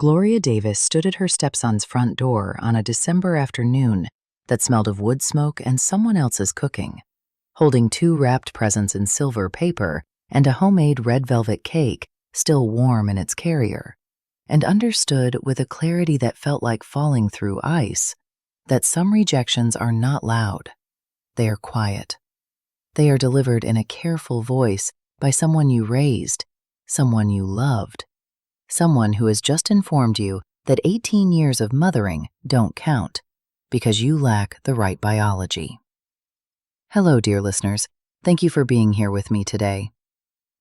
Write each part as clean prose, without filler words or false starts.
Gloria Davis stood at her stepson's front door on a December afternoon that smelled of wood smoke and someone else's cooking, holding two wrapped presents in silver paper and a homemade red velvet cake still warm in its carrier, and understood with a clarity that felt like falling through ice that some rejections are not loud. They are quiet. They are delivered in a careful voice by someone you raised, someone you loved, someone who has just informed you that 18 years of mothering don't count because you lack the right biology. Hello, dear listeners. Thank you for being here with me today.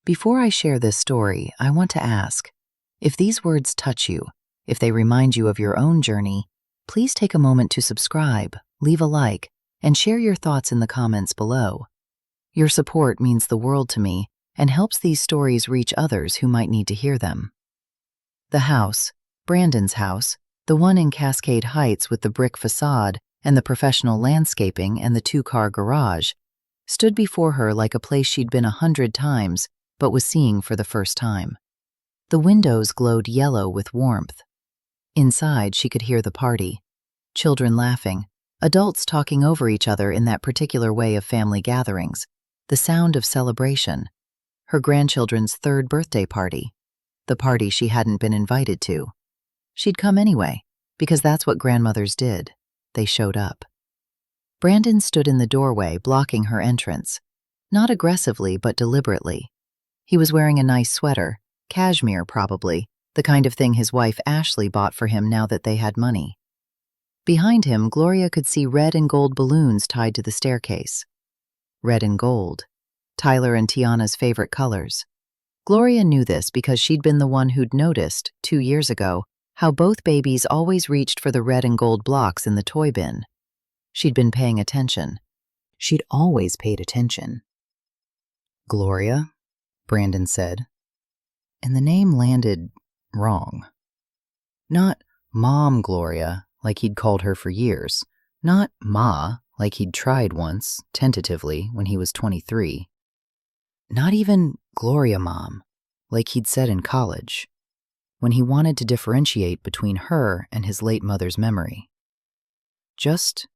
Before I share this story, I want to ask, if these words touch you, if they remind you of your own journey, please take a moment to subscribe, leave a like, and share your thoughts in the comments below. Your support means the world to me and helps these stories reach others who might need to hear them. The house, Brandon's house, the one in Cascade Heights with the brick facade and the professional landscaping and the two-car garage, stood before her like a place she'd been 100 times but was seeing for the first time. The windows glowed yellow with warmth. Inside, she could hear the party. Children laughing, adults talking over each other in that particular way of family gatherings, the sound of celebration, her grandchildren's 3rd birthday party, the party she hadn't been invited to. She'd come anyway, because that's what grandmothers did. They showed up. Brandon stood in the doorway, blocking her entrance, not aggressively but deliberately. He was wearing a nice sweater, cashmere probably, the kind of thing his wife Ashley bought for him now that they had money. Behind him, Gloria could see red and gold balloons tied to the staircase. Red and gold, Tyler and Tiana's favorite colors. Gloria knew this because she'd been the one who'd noticed, 2 years ago, how both babies always reached for the red and gold blocks in the toy bin. She'd been paying attention. She'd always paid attention. "Gloria," Brandon said, and the name landed wrong. Not Mom Gloria, like he'd called her for years. Not Ma, like he'd tried once, tentatively, when he was 23. Not even Gloria Mom, like he'd said in college, when he wanted to differentiate between her and his late mother's memory. Just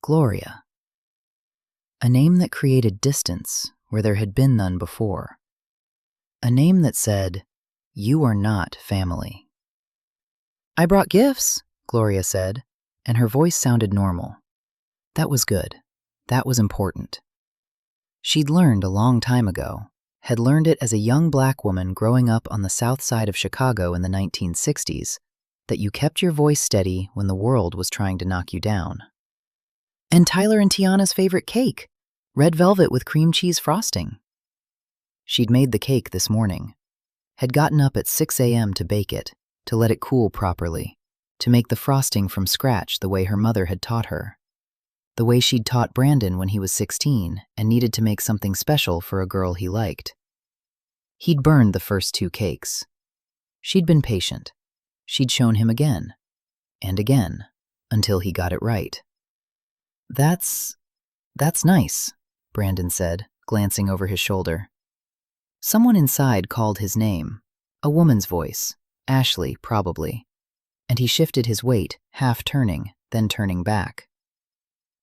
Gloria. A name that created distance where there had been none before. A name that said, "You are not family." "I brought gifts," Gloria said, and her voice sounded normal. That was good. That was important. She'd learned a long time ago, had learned it as a young black woman growing up on the south side of Chicago in the 1960s, that you kept your voice steady when the world was trying to knock you down. And Tyler and Tiana's favorite cake, red velvet with cream cheese frosting. She'd made the cake this morning, had gotten up at 6 a.m. to bake it, to let it cool properly, to make the frosting from scratch the way her mother had taught her. The way she'd taught Brandon when he was 16 and needed to make something special for a girl he liked. He'd burned the first 2 cakes. She'd been patient. She'd shown him again, and again, until he got it right. That's nice," Brandon said, glancing over his shoulder. Someone inside called his name, a woman's voice, Ashley, probably, and he shifted his weight, half turning, then turning back.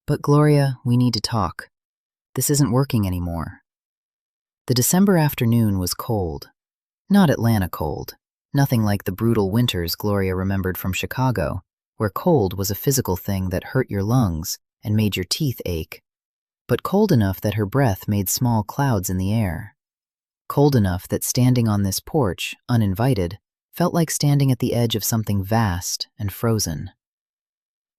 "But Gloria, we need to talk. This isn't working anymore." The December afternoon was cold. Not Atlanta cold. Nothing like the brutal winters Gloria remembered from Chicago, where cold was a physical thing that hurt your lungs and made your teeth ache, but cold enough that her breath made small clouds in the air. Cold enough that standing on this porch, uninvited, felt like standing at the edge of something vast and frozen.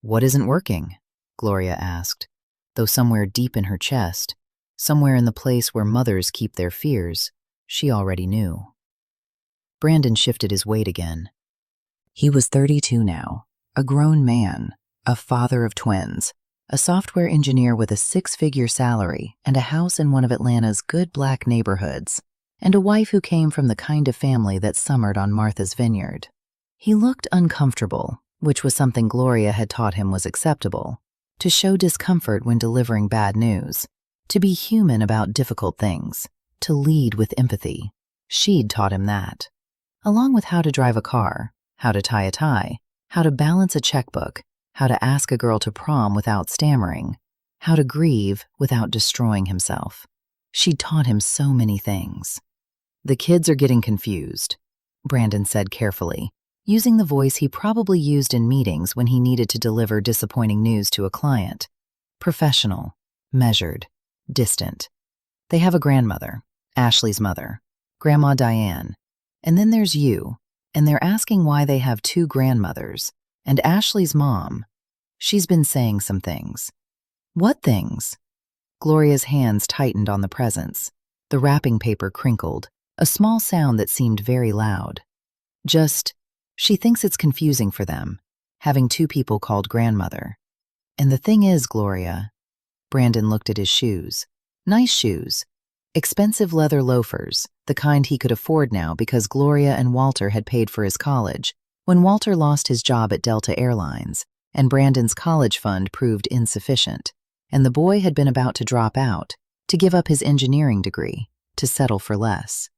"What isn't working?" Gloria asked, though somewhere deep in her chest, somewhere in the place where mothers keep their fears, she already knew. Brandon shifted his weight again. He was 32 now, a grown man, a father of twins, a software engineer with a 6-figure salary and a house in one of Atlanta's good black neighborhoods, and a wife who came from the kind of family that summered on Martha's Vineyard. He looked uncomfortable, which was something Gloria had taught him was acceptable, to show discomfort when delivering bad news, to be human about difficult things, to lead with empathy. She'd taught him that, along with how to drive a car, how to tie a tie, how to balance a checkbook, how to ask a girl to prom without stammering, how to grieve without destroying himself. She'd taught him so many things. "The kids are getting confused," Brandon said carefully, using the voice he probably used in meetings when he needed to deliver disappointing news to a client. Professional, measured, distant. "They have a grandmother, Ashley's mother, Grandma Diane, and then there's you, and they're asking why they have two grandmothers, and Ashley's mom. She's been saying some things." "What things?" Gloria's hands tightened on the presents. The wrapping paper crinkled, a small sound that seemed very loud. "Just, she thinks it's confusing for them, having two people called grandmother. And the thing is, Gloria," Brandon looked at his shoes. Nice shoes. Expensive leather loafers, the kind he could afford now because Gloria and Walter had paid for his college, when Walter lost his job at Delta Airlines, and Brandon's college fund proved insufficient, and the boy had been about to drop out, to give up his engineering degree, to settle for less.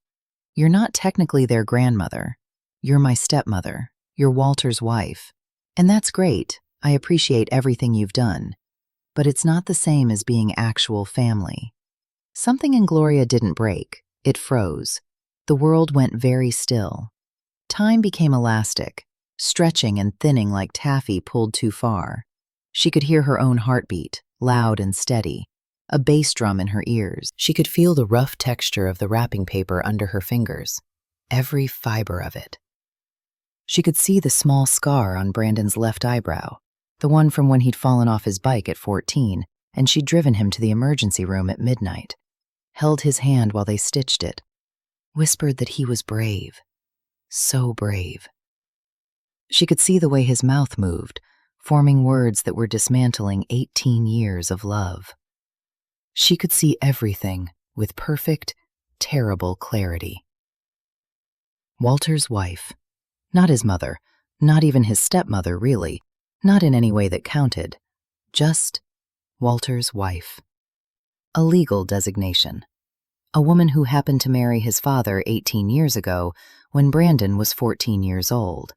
"You're not technically their grandmother. You're my stepmother. You're Walter's wife. And that's great. I appreciate everything you've done. But it's not the same as being actual family." Something in Gloria didn't break. It froze. The world went very still. Time became elastic, stretching and thinning like taffy pulled too far. She could hear her own heartbeat, loud and steady, a bass drum in her ears. She could feel the rough texture of the wrapping paper under her fingers, every fiber of it. She could see the small scar on Brandon's left eyebrow, the one from when he'd fallen off his bike at 14, and she'd driven him to the emergency room at midnight, held his hand while they stitched it, whispered that he was brave, so brave. She could see the way his mouth moved, forming words that were dismantling 18 years of love. She could see everything with perfect, terrible clarity. Walter's wife. Not his mother, not even his stepmother, really, not in any way that counted. Just Walter's wife. A legal designation. A woman who happened to marry his father 18 years ago when Brandon was 14 years old.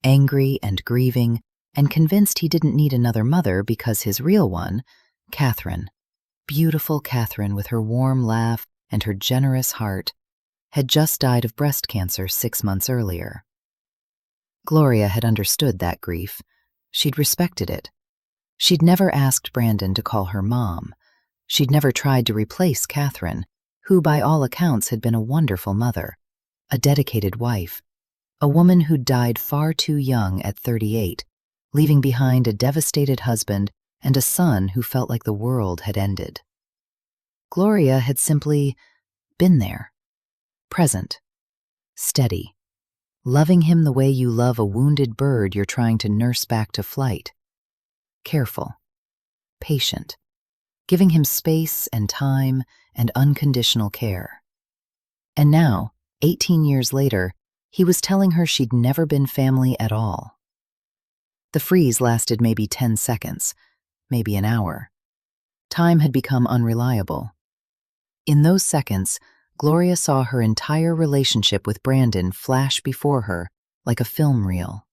Angry and grieving, and convinced he didn't need another mother because his real one, Catherine, beautiful Catherine with her warm laugh and her generous heart, had just died of breast cancer 6 months earlier. Gloria had understood that grief. She'd respected it. She'd never asked Brandon to call her mom. She'd never tried to replace Catherine, who by all accounts had been a wonderful mother, a dedicated wife, a woman who'd died far too young at 38, leaving behind a devastated husband and a son who felt like the world had ended. Gloria had simply been there, present, steady, loving him the way you love a wounded bird you're trying to nurse back to flight. Careful, patient, giving him space and time and unconditional care. And now, 18 years later, he was telling her she'd never been family at all. The freeze lasted maybe 10 seconds, maybe an hour. Time had become unreliable. In those seconds, Gloria saw her entire relationship with Brandon flash before her like a film reel.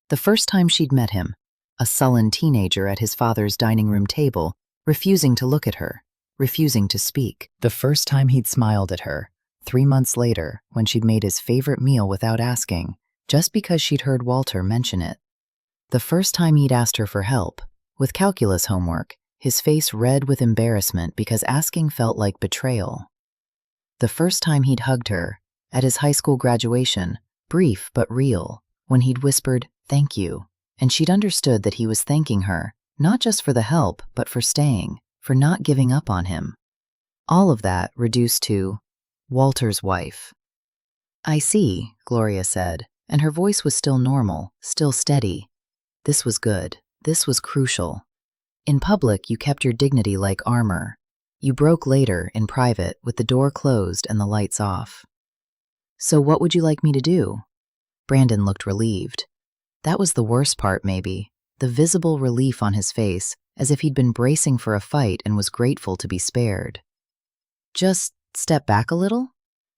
The first time she'd met him, a sullen teenager at his father's dining room table, refusing to look at her, refusing to speak. The first time he'd smiled at her, 3 months later, when she'd made his favorite meal without asking, just because she'd heard Walter mention it. The first time he'd asked her for help, with calculus homework, his face red with embarrassment because asking felt like betrayal. The first time he'd hugged her, at his high school graduation, brief but real, when he'd whispered, "Thank you," and she'd understood that he was thanking her, not just for the help, but for staying, for not giving up on him. All of that reduced to Walter's wife. "I see," Gloria said, and her voice was still normal, still steady. This was good. This was crucial. In public, you kept your dignity like armor. You broke later, in private, with the door closed and the lights off. "So what would you like me to do?" Brandon looked relieved. That was the worst part, maybe, the visible relief on his face, as if he'd been bracing for a fight and was grateful to be spared. "Just step back a little?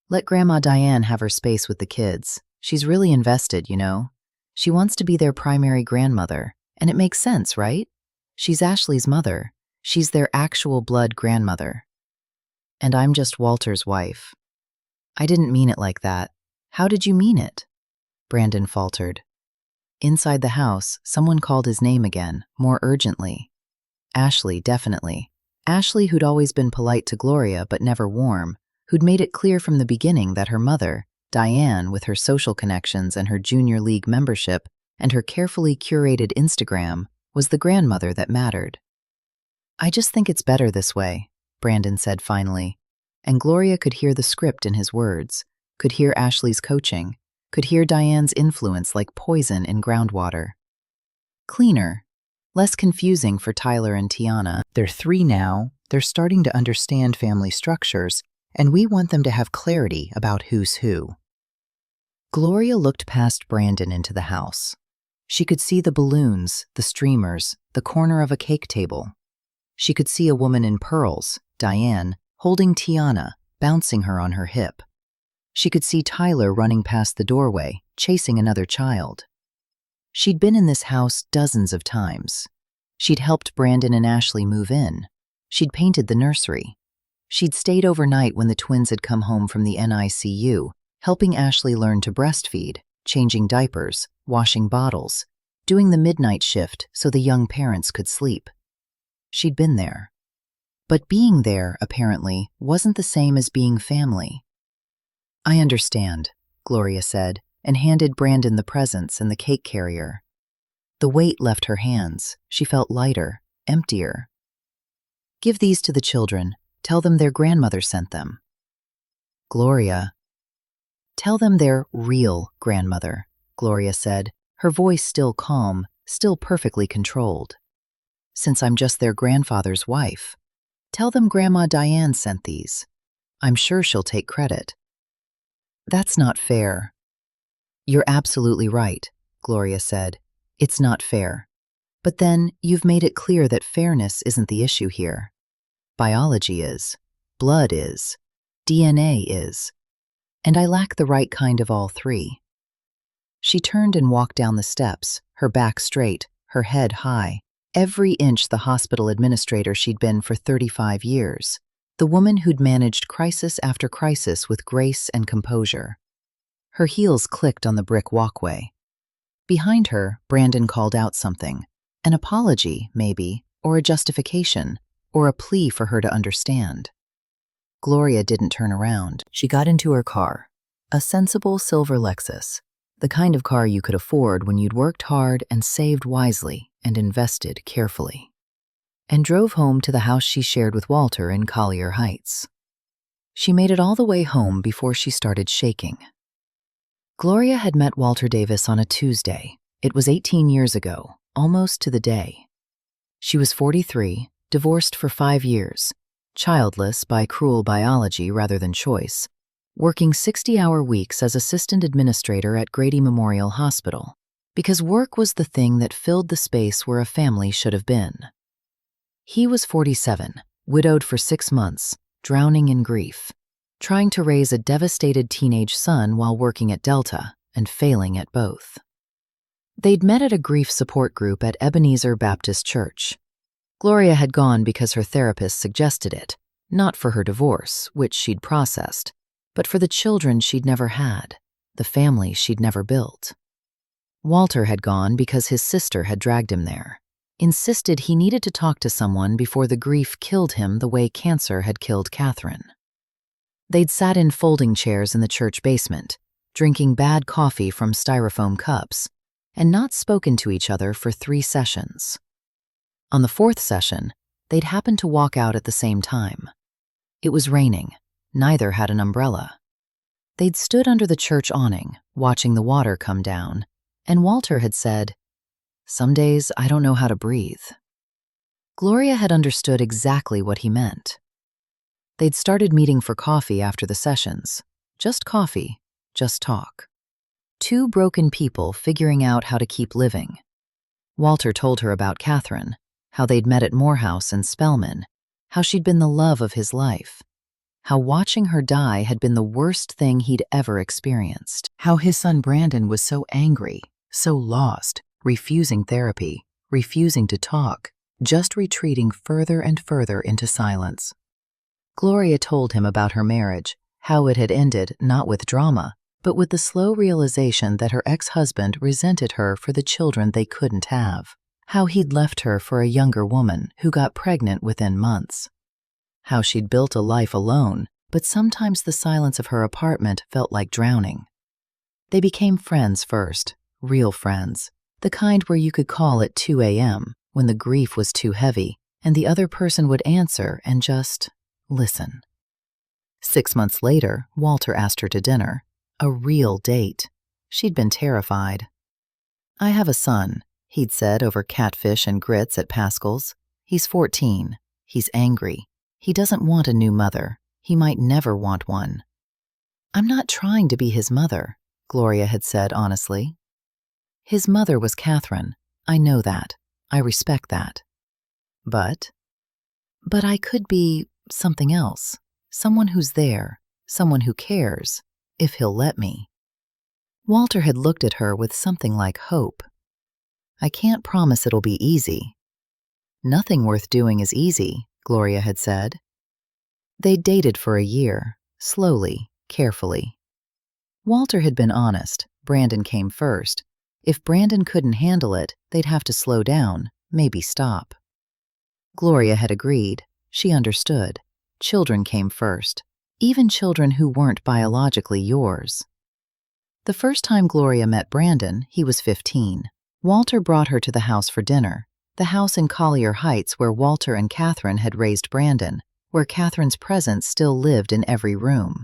Let Grandma Diane have her space with the kids. She's really invested, you know. She wants to be their primary grandmother, and it makes sense, right? She's Ashley's mother. She's their actual blood grandmother. And I'm just Walter's wife. I didn't mean it like that. How did you mean it? Brandon faltered. Inside the house, someone called his name again, more urgently. Ashley, definitely. Ashley, who'd always been polite to Gloria but never warm, who'd made it clear from the beginning that her mother, Diane, with her social connections and her junior league membership and her carefully curated Instagram, was the grandmother that mattered. I just think it's better this way, Brandon said finally, and Gloria could hear the script in his words, could hear Ashley's coaching, could hear Diane's influence like poison in groundwater. Cleaner, less confusing for Tyler and Tiana. They're 3 now, they're starting to understand family structures, and we want them to have clarity about who's who. Gloria looked past Brandon into the house. She could see the balloons, the streamers, the corner of a cake table. She could see a woman in pearls, Diane, holding Tiana, bouncing her on her hip. She could see Tyler running past the doorway, chasing another child. She'd been in this house dozens of times. She'd helped Brandon and Ashley move in. She'd painted the nursery. She'd stayed overnight when the twins had come home from the NICU, helping Ashley learn to breastfeed, changing diapers, washing bottles, doing the midnight shift so the young parents could sleep. She'd been there. But being there, apparently, wasn't the same as being family. I understand, Gloria said, and handed Brandon the presents and the cake carrier. The weight left her hands. She felt lighter, emptier. Give these to the children. Tell them their grandmother sent them. Gloria. Tell them their real grandmother, Gloria said, her voice still calm, still perfectly controlled. Since I'm just their grandfather's wife, tell them Grandma Diane sent these. I'm sure she'll take credit. That's not fair. You're absolutely right, Gloria said. It's not fair. But then you've made it clear that fairness isn't the issue here. Biology is. Blood is. DNA is. And I lack the right kind of all three. She turned and walked down the steps, her back straight, her head high, every inch the hospital administrator she'd been for 35 years, the woman who'd managed crisis after crisis with grace and composure. Her heels clicked on the brick walkway. Behind her, Brandon called out something, an apology, maybe, or a justification, or a plea for her to understand. Gloria didn't turn around. She got into her car, a sensible silver Lexus, the kind of car you could afford when you'd worked hard and saved wisely and invested carefully, and drove home to the house she shared with Walter in Collier Heights. She made it all the way home before she started shaking. Gloria had met Walter Davis on a Tuesday. It was 18 years ago, almost to the day. She was 43, divorced for 5 years, childless by cruel biology rather than choice, working 60-hour weeks as assistant administrator at Grady Memorial Hospital, because work was the thing that filled the space where a family should have been. He was 47, widowed for 6 months, drowning in grief, trying to raise a devastated teenage son while working at Delta and failing at both. They'd met at a grief support group at Ebenezer Baptist Church. Gloria had gone because her therapist suggested it, not for her divorce, which she'd processed, but for the children she'd never had, the family she'd never built. Walter had gone because his sister had dragged him there, insisted he needed to talk to someone before the grief killed him the way cancer had killed Catherine. They'd sat in folding chairs in the church basement, drinking bad coffee from styrofoam cups, and not spoken to each other for 3 sessions. On the 4th session, they'd happened to walk out at the same time. It was raining. Neither had an umbrella. They'd stood under the church awning, watching the water come down, and Walter had said, "Some days I don't know how to breathe." Gloria had understood exactly what he meant. They'd started meeting for coffee after the sessions. Just coffee, just talk. 2 broken people figuring out how to keep living. Walter told her about Catherine, how they'd met at Morehouse and Spelman, how she'd been the love of his life, how watching her die had been the worst thing he'd ever experienced. How his son Brandon was so angry, so lost, refusing therapy, refusing to talk, just retreating further and further into silence. Gloria told him about her marriage, how it had ended not with drama, but with the slow realization that her ex-husband resented her for the children they couldn't have. How he'd left her for a younger woman who got pregnant within months. How she'd built a life alone, but sometimes the silence of her apartment felt like drowning. They became friends first, real friends, the kind where you could call at 2 a.m. when the grief was too heavy, and the other person would answer and just listen. 6 months later, Walter asked her to dinner. A real date. She'd been terrified. "I have a son," he'd said over catfish and grits at Pascal's. "He's 14. He's angry. He doesn't want a new mother. He might never want one." "I'm not trying to be his mother," Gloria had said honestly. "His mother was Catherine. I know that. I respect that. But I could be something else. Someone who's there. Someone who cares. If he'll let me." Walter had looked at her with something like hope. "I can't promise it'll be easy." "Nothing worth doing is easy," Gloria had said. They dated for a year, slowly, carefully. Walter had been honest. Brandon came first. If Brandon couldn't handle it, they'd have to slow down, maybe stop. Gloria had agreed. She understood. Children came first, even children who weren't biologically yours. The first time Gloria met Brandon, he was 15. Walter brought her to the house for dinner, the house in Collier Heights where Walter and Catherine had raised Brandon, where Catherine's presence still lived in every room.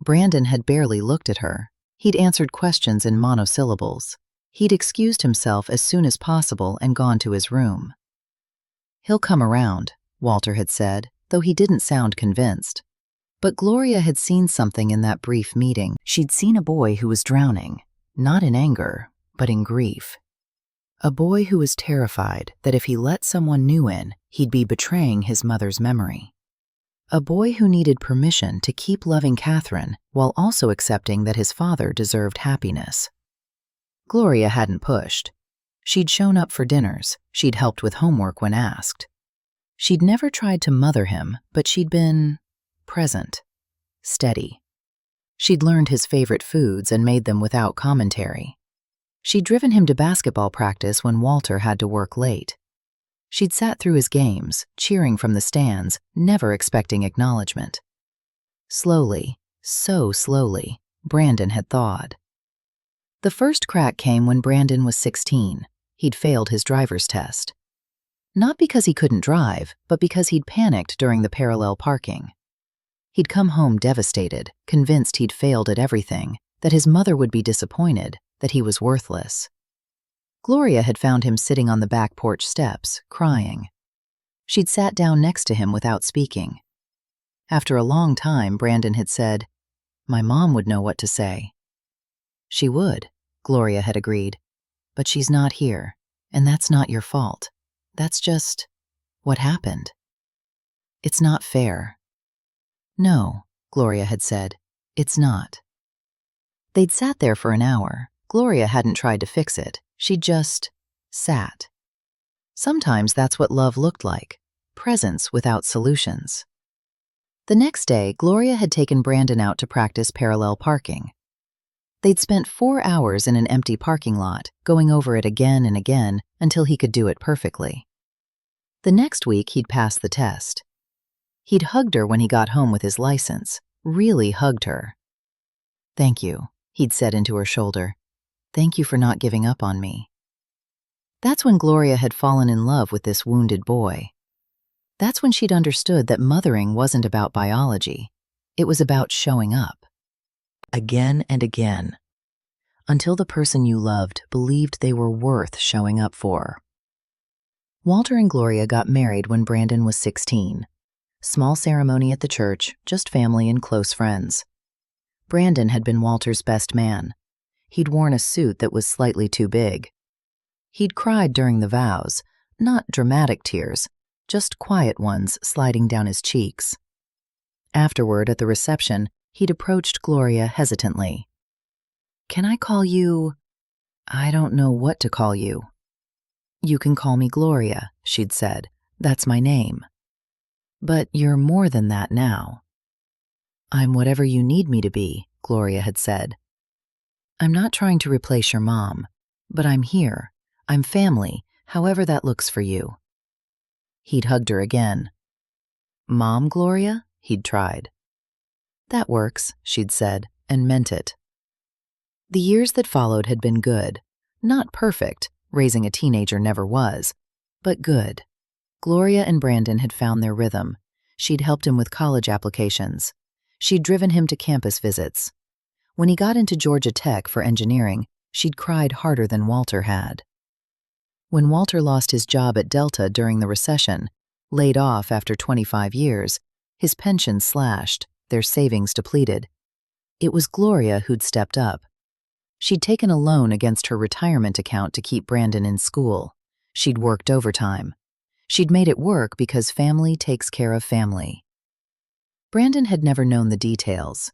Brandon had barely looked at her. He'd answered questions in monosyllables. He'd excused himself as soon as possible and gone to his room. "He'll come around," Walter had said, though he didn't sound convinced. But Gloria had seen something in that brief meeting. She'd seen a boy who was drowning, not in anger, but in grief. A boy who was terrified that if he let someone new in, he'd be betraying his mother's memory. A boy who needed permission to keep loving Catherine while also accepting that his father deserved happiness. Gloria hadn't pushed. She'd shown up for dinners. She'd helped with homework when asked. She'd never tried to mother him, but she'd been present, steady. She'd learned his favorite foods and made them without commentary. She'd driven him to basketball practice when Walter had to work late. She'd sat through his games, cheering from the stands, never expecting acknowledgement. Slowly, so slowly, Brandon had thawed. The first crack came when Brandon was 16. He'd failed his driver's test. Not because he couldn't drive, but because he'd panicked during the parallel parking. He'd come home devastated, convinced he'd failed at everything, that his mother would be disappointed, that he was worthless. Gloria had found him sitting on the back porch steps, crying. She'd sat down next to him without speaking. After a long time, Brandon had said, "My mom would know what to say." "She would," Gloria had agreed, "but she's not here, and that's not your fault. That's just what happened. It's not fair." "No," Gloria had said, "it's not." They'd sat there for an hour. Gloria hadn't tried to fix it. She'd just sat. Sometimes that's what love looked like, presence without solutions. The next day, Gloria had taken Brandon out to practice parallel parking. They'd spent 4 hours in an empty parking lot, going over it again and again until he could do it perfectly. The next week, he'd passed the test. He'd hugged her when he got home with his license, really hugged her. "Thank you," he'd said into her shoulder. "Thank you for not giving up on me." That's when Gloria had fallen in love with this wounded boy. That's when she'd understood that mothering wasn't about biology. It was about showing up. Again and again. Until the person you loved believed they were worth showing up for. Walter and Gloria got married when Brandon was 16. Small ceremony at the church, just family and close friends. Brandon had been Walter's best man. He'd worn a suit that was slightly too big. He'd cried during the vows, not dramatic tears, just quiet ones sliding down his cheeks. Afterward, at the reception, he'd approached Gloria hesitantly. "Can I call you? I don't know what to call you." "You can call me Gloria," she'd said. "That's my name." "But you're more than that now." "I'm whatever you need me to be," Gloria had said. "I'm not trying to replace your mom, but I'm here. I'm family, however that looks for you." He'd hugged her again. "Mom, Gloria?" he'd tried. "That works," she'd said, and meant it. The years that followed had been good. Not perfect, raising a teenager never was, but good. Gloria and Brandon had found their rhythm. She'd helped him with college applications. She'd driven him to campus visits. When he got into Georgia Tech for engineering, she'd cried harder than Walter had. When Walter lost his job at Delta during the recession, laid off after 25 years, his pension slashed, their savings depleted, it was Gloria who'd stepped up. She'd taken a loan against her retirement account to keep Brandon in school. She'd worked overtime. She'd made it work because family takes care of family. Brandon had never known the details.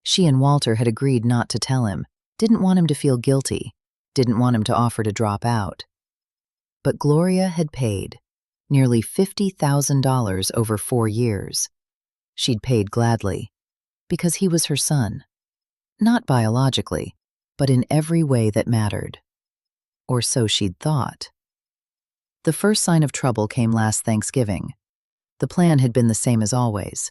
She and Walter had agreed not to tell him, didn't want him to feel guilty, didn't want him to offer to drop out. But Gloria had paid, nearly $50,000 over 4 years. She'd paid gladly, because he was her son. Not biologically, but in every way that mattered. Or so she'd thought. The first sign of trouble came last Thanksgiving. The plan had been the same as always.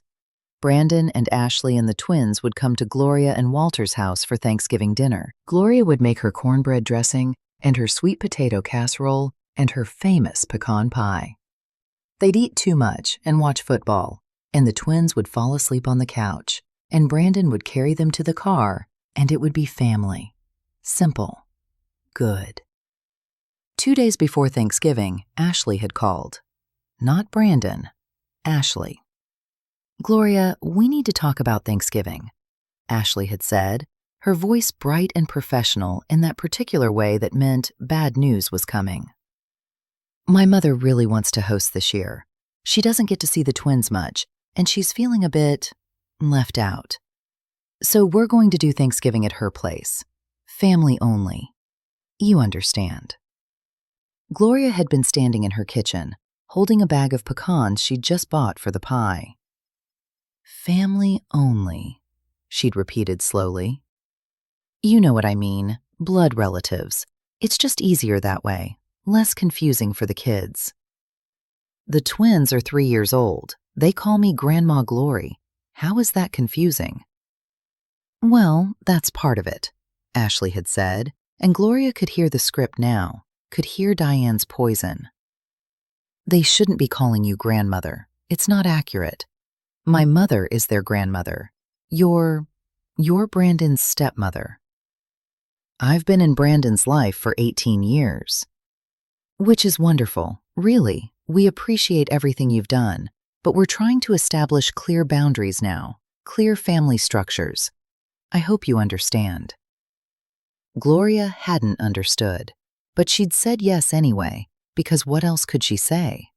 Brandon and Ashley and the twins would come to Gloria and Walter's house for Thanksgiving dinner. Gloria would make her cornbread dressing and her sweet potato casserole and her famous pecan pie. They'd eat too much and watch football, and the twins would fall asleep on the couch, and Brandon would carry them to the car, and it would be family. Simple. Good. 2 days before Thanksgiving, Ashley had called. Not Brandon. Ashley. "Gloria, we need to talk about Thanksgiving," Ashley had said, her voice bright and professional in that particular way that meant bad news was coming. "My mother really wants to host this year. She doesn't get to see the twins much, and she's feeling a bit left out. So we're going to do Thanksgiving at her place. Family only. You understand." Gloria had been standing in her kitchen, holding a bag of pecans she'd just bought for the pie. "Family only," she'd repeated slowly. "You know what I mean, blood relatives. It's just easier that way, less confusing for the kids. The twins are 3 years old. They call me Grandma Glory. How is that confusing?" "Well, that's part of it," Ashley had said, and Gloria could hear the script now, could hear Diane's poison. "They shouldn't be calling you grandmother. It's not accurate. My mother is their grandmother. You're Brandon's stepmother. I've been in Brandon's life for 18 years. Which is wonderful, really. We appreciate everything you've done, but we're trying to establish clear boundaries now, clear family structures. I hope you understand." Gloria hadn't understood, but she'd said yes anyway, because what else could she say?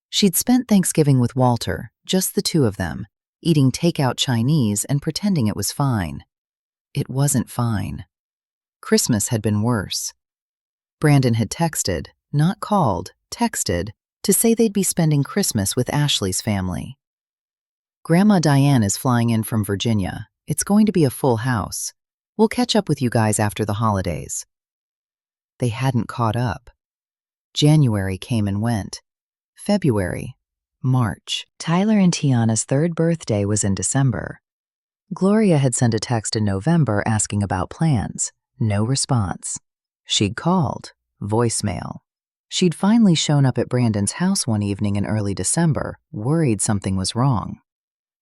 She'd spent Thanksgiving with Walter, just the two of them, eating takeout Chinese and pretending it was fine. It wasn't fine. Christmas had been worse. Brandon had texted, not called, texted, to say they'd be spending Christmas with Ashley's family. "Grandma Diane is flying in from Virginia. It's going to be a full house. We'll catch up with you guys after the holidays." They hadn't caught up. January came and went. February, March. Tyler and Tiana's 3rd birthday was in December. Gloria had sent a text in November asking about plans. No response. She'd called. Voicemail. She'd finally shown up at Brandon's house one evening in early December, worried something was wrong.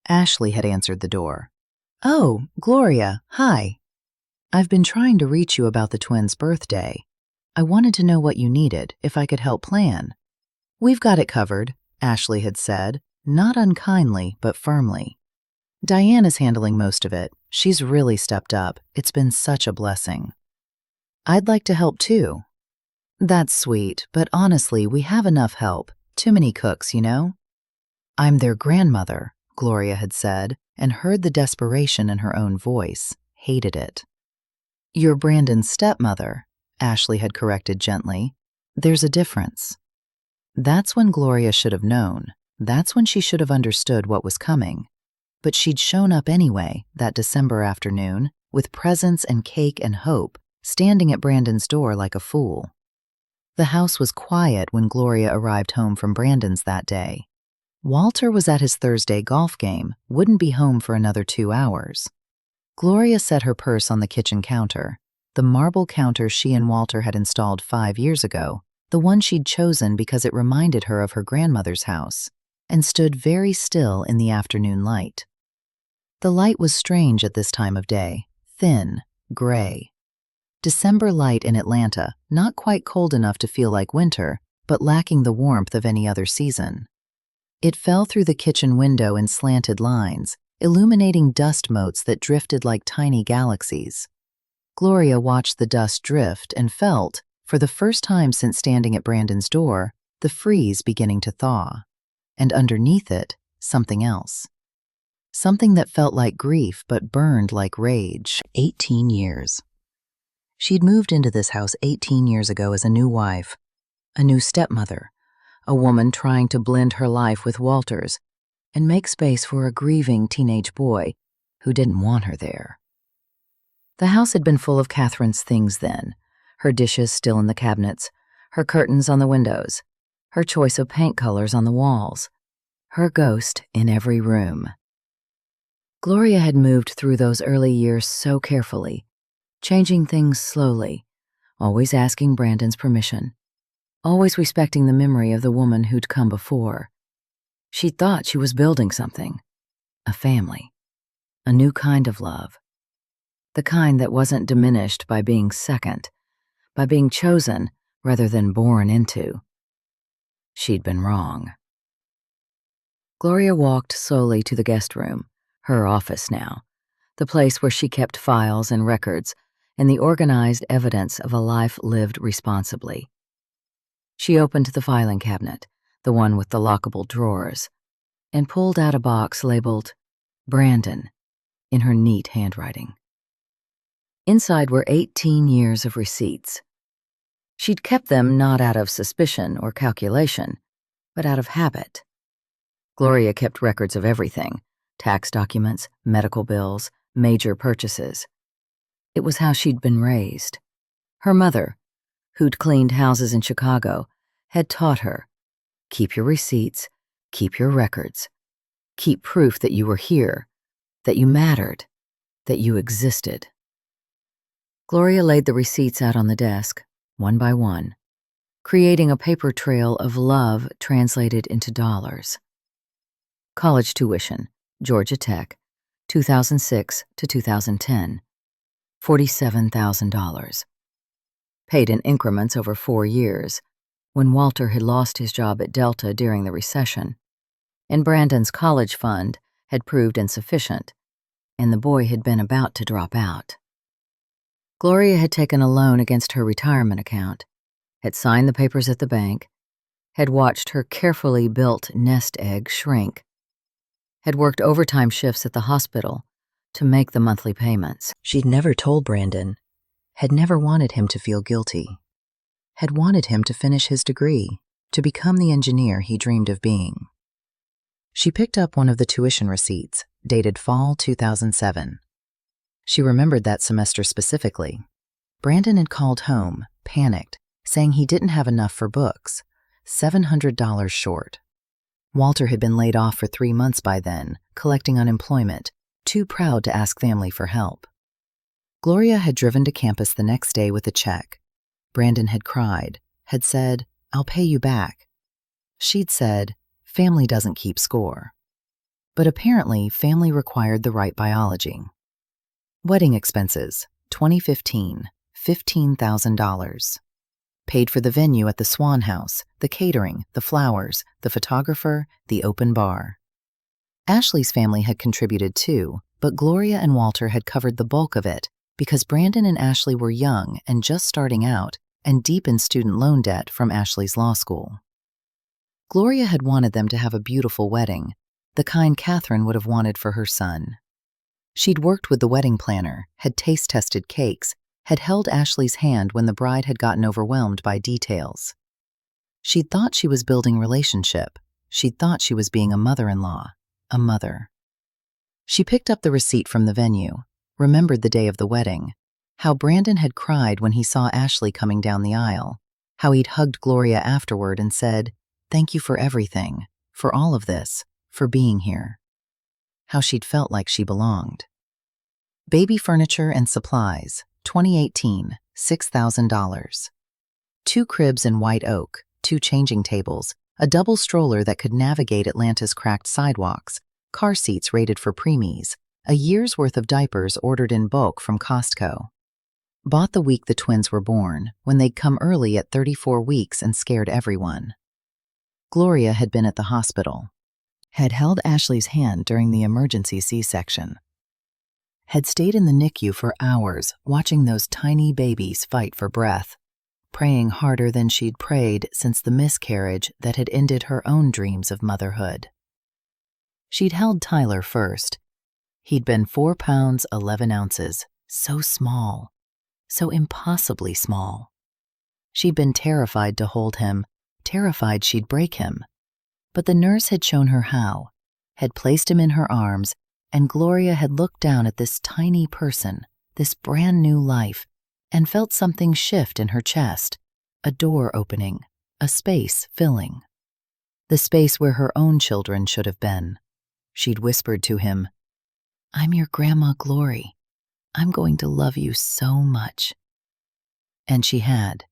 Ashley had answered the door. "Oh, Gloria, hi. I've been trying to reach you about the twins' birthday. I wanted to know what you needed, if I could help plan." "We've got it covered," Ashley had said, not unkindly, but firmly. "Diane is handling most of it. She's really stepped up. It's been such a blessing." "I'd like to help too." "That's sweet, but honestly, we have enough help. Too many cooks, you know?" "I'm their grandmother," Gloria had said, and heard the desperation in her own voice, hated it. You're Brandon's stepmother, Ashley had corrected gently. There's a difference. That's when Gloria should have known. That's when she should have understood what was coming. But she'd shown up anyway that December afternoon, with presents and cake and hope, standing at Brandon's door like a fool. The house was quiet when Gloria arrived home from Brandon's that day. Walter was at his Thursday golf game, wouldn't be home for another 2 hours. Gloria set her purse on the kitchen counter, the marble counter she and Walter had installed 5 years ago, the one she'd chosen because it reminded her of her grandmother's house, and stood very still in the afternoon light. The light was strange at this time of day, thin, gray. December light in Atlanta, not quite cold enough to feel like winter, but lacking the warmth of any other season. It fell through the kitchen window in slanted lines, illuminating dust motes that drifted like tiny galaxies. Gloria watched the dust drift and felt, for the first time since standing at Brandon's door, the freeze beginning to thaw. And underneath it, something else. Something that felt like grief but burned like rage. 18 years. She'd moved into this house 18 years ago as a new wife, a new stepmother, a woman trying to blend her life with Walter's and make space for a grieving teenage boy who didn't want her there. The house had been full of Catherine's things then, her dishes still in the cabinets, her curtains on the windows, her choice of paint colors on the walls, her ghost in every room. Gloria had moved through those early years so carefully, changing things slowly, always asking Brandon's permission, always respecting the memory of the woman who'd come before. She thought she was building something, a family, a new kind of love, the kind that wasn't diminished by being second, by being chosen rather than born into. She'd been wrong. Gloria walked slowly to the guest room, her office now, the place where she kept files and records and the organized evidence of a life lived responsibly. She opened the filing cabinet, the one with the lockable drawers, and pulled out a box labeled Brandon in her neat handwriting. Inside were 18 years of receipts. She'd kept them not out of suspicion or calculation, but out of habit. Gloria kept records of everything: tax documents, medical bills, major purchases. It was how she'd been raised. Her mother, who'd cleaned houses in Chicago, had taught her, keep your receipts, keep your records, keep proof that you were here, that you mattered, that you existed. Gloria laid the receipts out on the desk, one by one, creating a paper trail of love translated into dollars. College tuition, Georgia Tech, 2006 to 2010, $47,000. Paid in increments over 4 years, when Walter had lost his job at Delta during the recession, and Brandon's college fund had proved insufficient, and the boy had been about to drop out. Gloria had taken a loan against her retirement account, had signed the papers at the bank, had watched her carefully built nest egg shrink, had worked overtime shifts at the hospital to make the monthly payments. She'd never told Brandon, had never wanted him to feel guilty, had wanted him to finish his degree, to become the engineer he dreamed of being. She picked up one of the tuition receipts, dated fall 2007. She remembered that semester specifically. Brandon had called home, panicked, saying he didn't have enough for books, $700 short. Walter had been laid off for 3 months by then, collecting unemployment, too proud to ask family for help. Gloria had driven to campus the next day with a check. Brandon had cried, had said, "I'll pay you back." She'd said, "Family doesn't keep score." But apparently, family required the right biology. Wedding expenses, 2015, $15,000. Paid for the venue at the Swan House, the catering, the flowers, the photographer, the open bar. Ashley's family had contributed too, but Gloria and Walter had covered the bulk of it because Brandon and Ashley were young and just starting out and deep in student loan debt from Ashley's law school. Gloria had wanted them to have a beautiful wedding, the kind Catherine would have wanted for her son. She'd worked with the wedding planner, had taste-tested cakes, had held Ashley's hand when the bride had gotten overwhelmed by details. She'd thought she was building relationship. She'd thought she was being a mother-in-law, a mother. She picked up the receipt from the venue, remembered the day of the wedding, how Brandon had cried when he saw Ashley coming down the aisle, how he'd hugged Gloria afterward and said, "Thank you for everything, for all of this, for being here." How she'd felt like she belonged. Baby furniture and supplies, 2018, $6,000. 2 cribs in white oak, 2 changing tables, a double stroller that could navigate Atlanta's cracked sidewalks, car seats rated for preemies, a year's worth of diapers ordered in bulk from Costco. Bought the week the twins were born, when they'd come early at 34 weeks and scared everyone. Gloria had been at the hospital, had held Ashley's hand during the emergency C-section, had stayed in the NICU for hours watching those tiny babies fight for breath, praying harder than she'd prayed since the miscarriage that had ended her own dreams of motherhood. She'd held Tyler first. He'd been 4 pounds 11 ounces, so small, so impossibly small. She'd been terrified to hold him, terrified she'd break him. But the nurse had shown her how, had placed him in her arms, and Gloria had looked down at this tiny person, this brand new life, and felt something shift in her chest, a door opening, a space filling. The space where her own children should have been. She'd whispered to him, "I'm your Grandma Glory. I'm going to love you so much." And she had.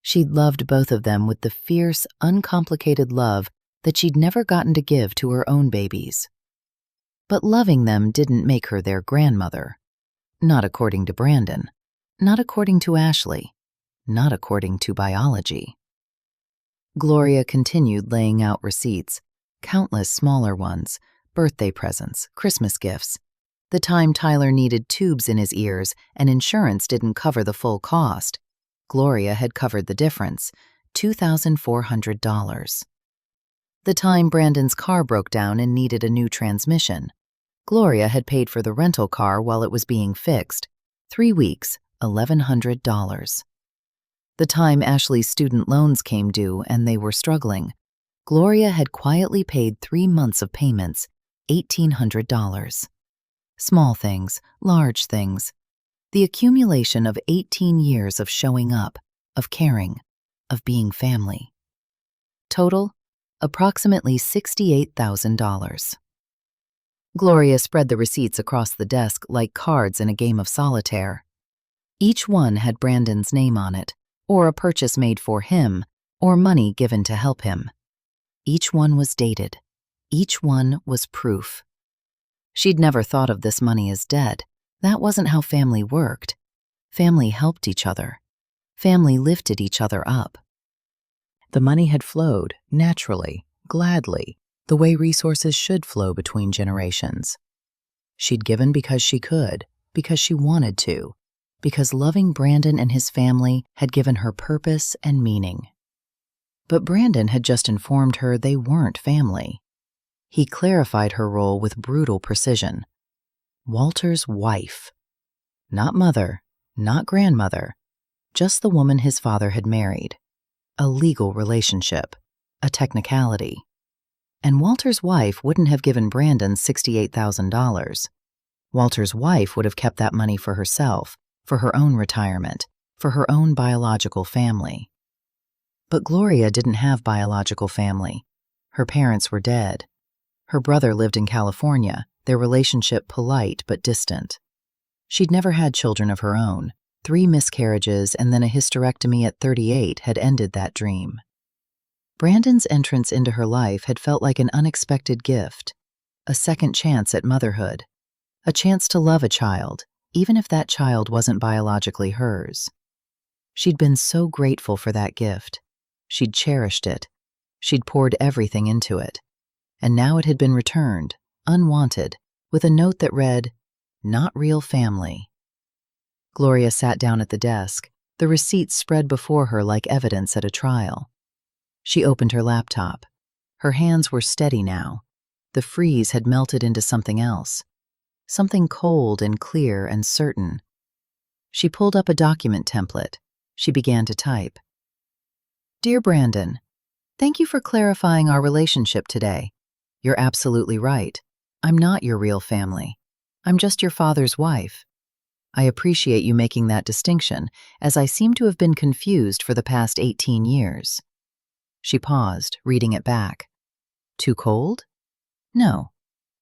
She'd loved both of them with the fierce, uncomplicated love that she'd never gotten to give to her own babies. But loving them didn't make her their grandmother. Not according to Brandon. Not according to Ashley. Not according to biology. Gloria continued laying out receipts, countless smaller ones, birthday presents, Christmas gifts. The time Tyler needed tubes in his ears and insurance didn't cover the full cost, Gloria had covered the difference, $2,400. The time Brandon's car broke down and needed a new transmission, Gloria had paid for the rental car while it was being fixed, 3 weeks, $1,100. The time Ashley's student loans came due and they were struggling, Gloria had quietly paid 3 months of payments, $1,800. Small things, large things. The accumulation of 18 years of showing up, of caring, of being family. Total, approximately $68,000. Gloria spread the receipts across the desk like cards in a game of solitaire. Each one had Brandon's name on it, or a purchase made for him, or money given to help him. Each one was dated. Each one was proof. She'd never thought of this money as dead. That wasn't how family worked. Family helped each other. Family lifted each other up. The money had flowed, naturally, gladly, the way resources should flow between generations. She'd given because she could, because she wanted to, because loving Brandon and his family had given her purpose and meaning. But Brandon had just informed her they weren't family. He clarified her role with brutal precision. Walter's wife. Not mother, not grandmother, just the woman his father had married. A legal relationship, a technicality. And Walter's wife wouldn't have given Brandon $68,000. Walter's wife would have kept that money for herself, for her own retirement, for her own biological family. But Gloria didn't have biological family. Her parents were dead. Her brother lived in California, their relationship polite but distant. She'd never had children of her own. 3 miscarriages and then a hysterectomy at 38 had ended that dream. Brandon's entrance into her life had felt like an unexpected gift, a second chance at motherhood, a chance to love a child, even if that child wasn't biologically hers. She'd been so grateful for that gift. She'd cherished it. She'd poured everything into it. And now it had been returned, unwanted, with a note that read, "Not real family." Gloria sat down at the desk, the receipts spread before her like evidence at a trial. She opened her laptop. Her hands were steady now. The freeze had melted into something else, something cold and clear and certain. She pulled up a document template. She began to type. Dear Brandon, thank you for clarifying our relationship today. You're absolutely right. I'm not your real family. I'm just your father's wife. I appreciate you making that distinction, as I seem to have been confused for the past 18 years. She paused, reading it back. Too cold? No.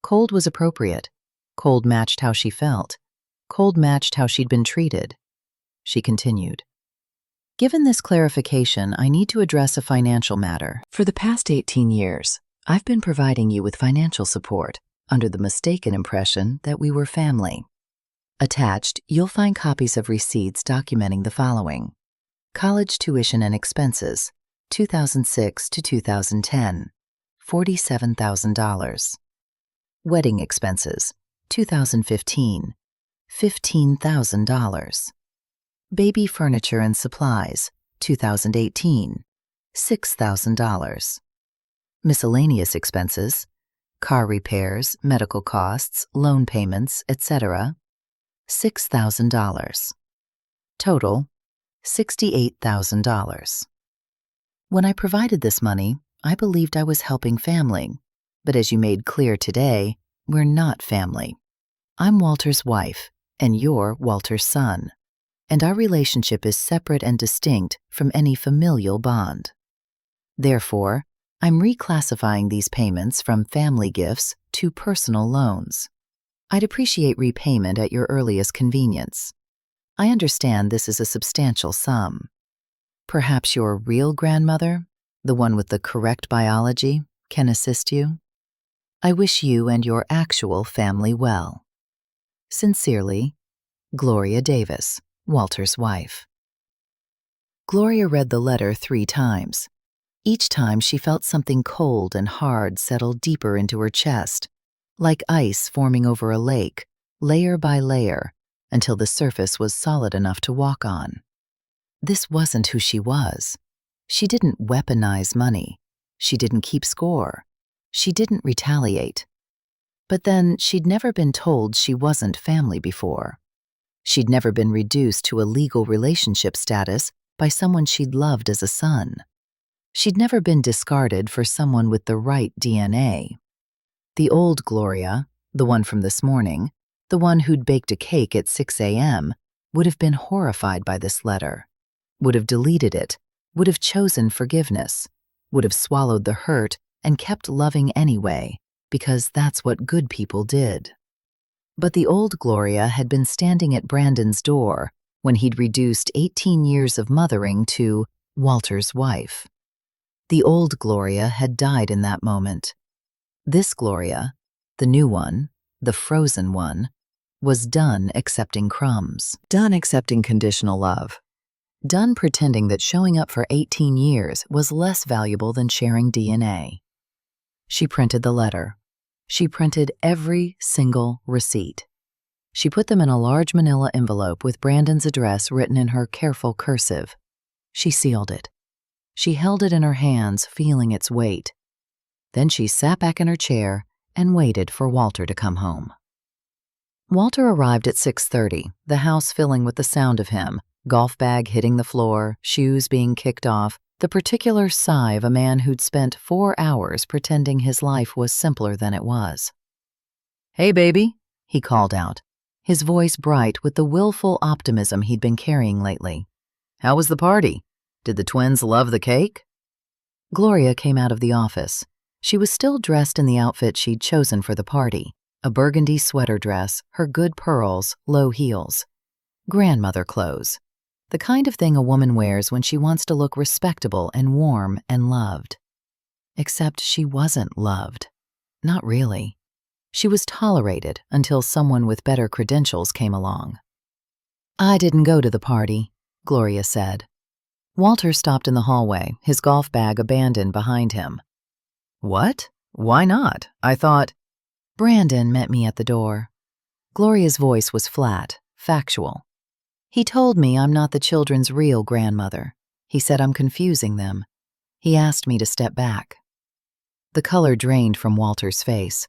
Cold was appropriate. Cold matched how she felt. Cold matched how she'd been treated. She continued. Given this clarification, I need to address a financial matter. For the past 18 years, I've been providing you with financial support under the mistaken impression that we were family. Attached, you'll find copies of receipts documenting the following. College tuition and expenses, 2006 to 2010, $47,000. Wedding expenses, 2015, $15,000. Baby furniture and supplies, 2018, $6,000. Miscellaneous expenses, car repairs, medical costs, loan payments, etc., $6,000. Total, $68,000. When I provided this money, I believed I was helping family, but as you made clear today, we're not family. I'm Walter's wife, and you're Walter's son, and our relationship is separate and distinct from any familial bond. Therefore, I'm reclassifying these payments from family gifts to personal loans. I'd appreciate repayment at your earliest convenience. I understand this is a substantial sum. Perhaps your real grandmother, the one with the correct biology, can assist you. I wish you and your actual family well. Sincerely, Gloria Davis, Walter's wife. Gloria read the letter 3 times. Each time she felt something cold and hard settle deeper into her chest, like ice forming over a lake, layer by layer, until the surface was solid enough to walk on. This wasn't who she was. She didn't weaponize money. She didn't keep score. She didn't retaliate. But then she'd never been told she wasn't family before. She'd never been reduced to a legal relationship status by someone she'd loved as a son. She'd never been discarded for someone with the right DNA. The old Gloria, the one from this morning, the one who'd baked a cake at 6 a.m., would have been horrified by this letter, would have deleted it, would have chosen forgiveness, would have swallowed the hurt and kept loving anyway, because that's what good people did. But the old Gloria had been standing at Brandon's door when he'd reduced 18 years of mothering to Walter's wife. The old Gloria had died in that moment. This Gloria, the new one, the frozen one, was done accepting crumbs, done accepting conditional love, done pretending that showing up for 18 years was less valuable than sharing DNA. She printed the letter. She printed every single receipt. She put them in a large manila envelope with Brandon's address written in her careful cursive. She sealed it. She held it in her hands, feeling its weight. Then she sat back in her chair and waited for Walter to come home. Walter arrived at 6:30, the house filling with the sound of him, golf bag hitting the floor, shoes being kicked off, the particular sigh of a man who'd spent 4 hours pretending his life was simpler than it was. "Hey, baby," he called out, his voice bright with the willful optimism he'd been carrying lately. "How was the party? Did the twins love the cake?" Gloria came out of the office. She was still dressed in the outfit she'd chosen for the party, a burgundy sweater dress, her good pearls, low heels. Grandmother clothes. The kind of thing a woman wears when she wants to look respectable and warm and loved. Except she wasn't loved. Not really. She was tolerated until someone with better credentials came along. "I didn't go to the party," Gloria said. Walter stopped in the hallway, his golf bag abandoned behind him. "What? Why not? I thought—" "Brandon met me at the door." Gloria's voice was flat, factual. "He told me I'm not the children's real grandmother. He said I'm confusing them. He asked me to step back." The color drained from Walter's face.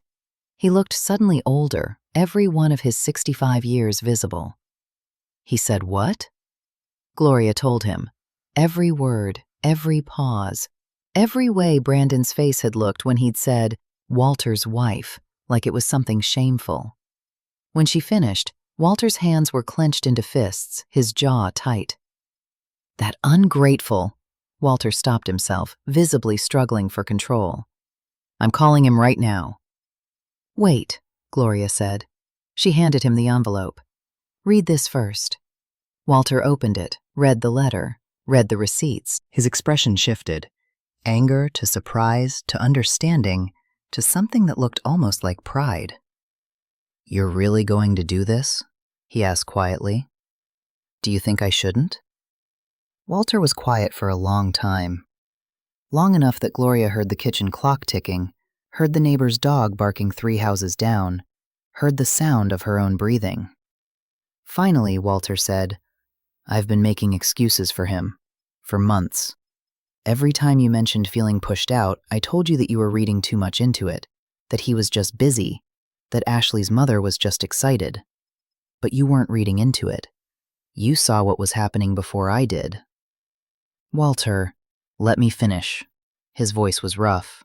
He looked suddenly older, every one of his 65 years visible. He said, "What?" Gloria told him. Every word, every pause, every way Brandon's face had looked when he'd said, "Walter's wife," like it was something shameful. When she finished, Walter's hands were clenched into fists, his jaw tight. That ungrateful... Walter stopped himself, visibly struggling for control. "I'm calling him right now." "Wait," Gloria said. She handed him the envelope. "Read this first." Walter opened it, read the letter, read the receipts. His expression shifted. Anger to surprise to understanding to something that looked almost like pride. "You're really going to do this?" he asked quietly. "Do you think I shouldn't?" Walter was quiet for a long time. Long enough that Gloria heard the kitchen clock ticking, heard the neighbor's dog barking 3 houses down, heard the sound of her own breathing. Finally, Walter said, "I've been making excuses for him. For months. Every time you mentioned feeling pushed out, I told you that you were reading too much into it, that he was just busy, that Ashley's mother was just excited. But you weren't reading into it. You saw what was happening before I did." "Walter, let me finish." His voice was rough.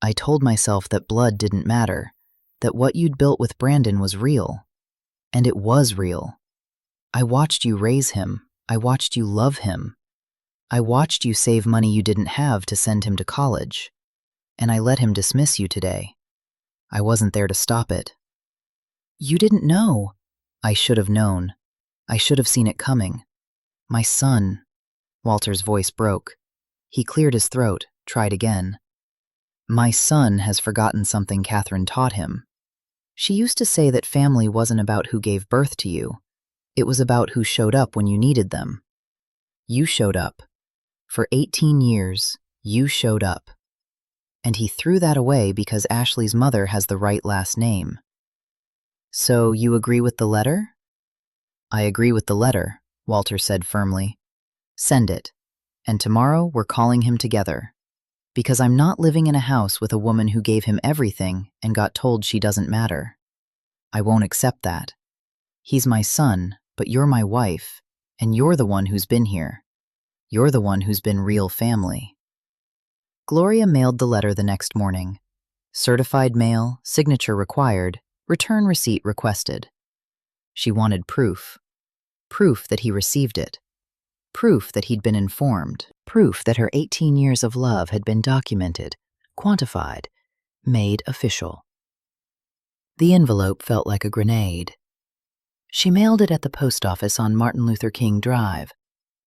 "I told myself that blood didn't matter, that what you'd built with Brandon was real. And it was real. I watched you raise him. I watched you love him. I watched you save money you didn't have to send him to college. And I let him dismiss you today. I wasn't there to stop it." "You didn't know." "I should have known. I should have seen it coming. My son..." Walter's voice broke. He cleared his throat, tried again. "My son has forgotten something Catherine taught him. She used to say that family wasn't about who gave birth to you. It was about who showed up when you needed them. You showed up. For 18 years, you showed up." And he threw that away because Ashley's mother has the right last name. "So you agree with the letter?" "I agree with the letter," Walter said firmly. "Send it. And tomorrow we're calling him together. Because I'm not living in a house with a woman who gave him everything and got told she doesn't matter. I won't accept that. He's my son, but you're my wife, and you're the one who's been here. You're the one who's been real family." Gloria mailed the letter the next morning. Certified mail, signature required, return receipt requested. She wanted proof. Proof that he received it. Proof that he'd been informed. Proof that her 18 years of love had been documented, quantified, made official. The envelope felt like a grenade. She mailed it at the post office on Martin Luther King Drive,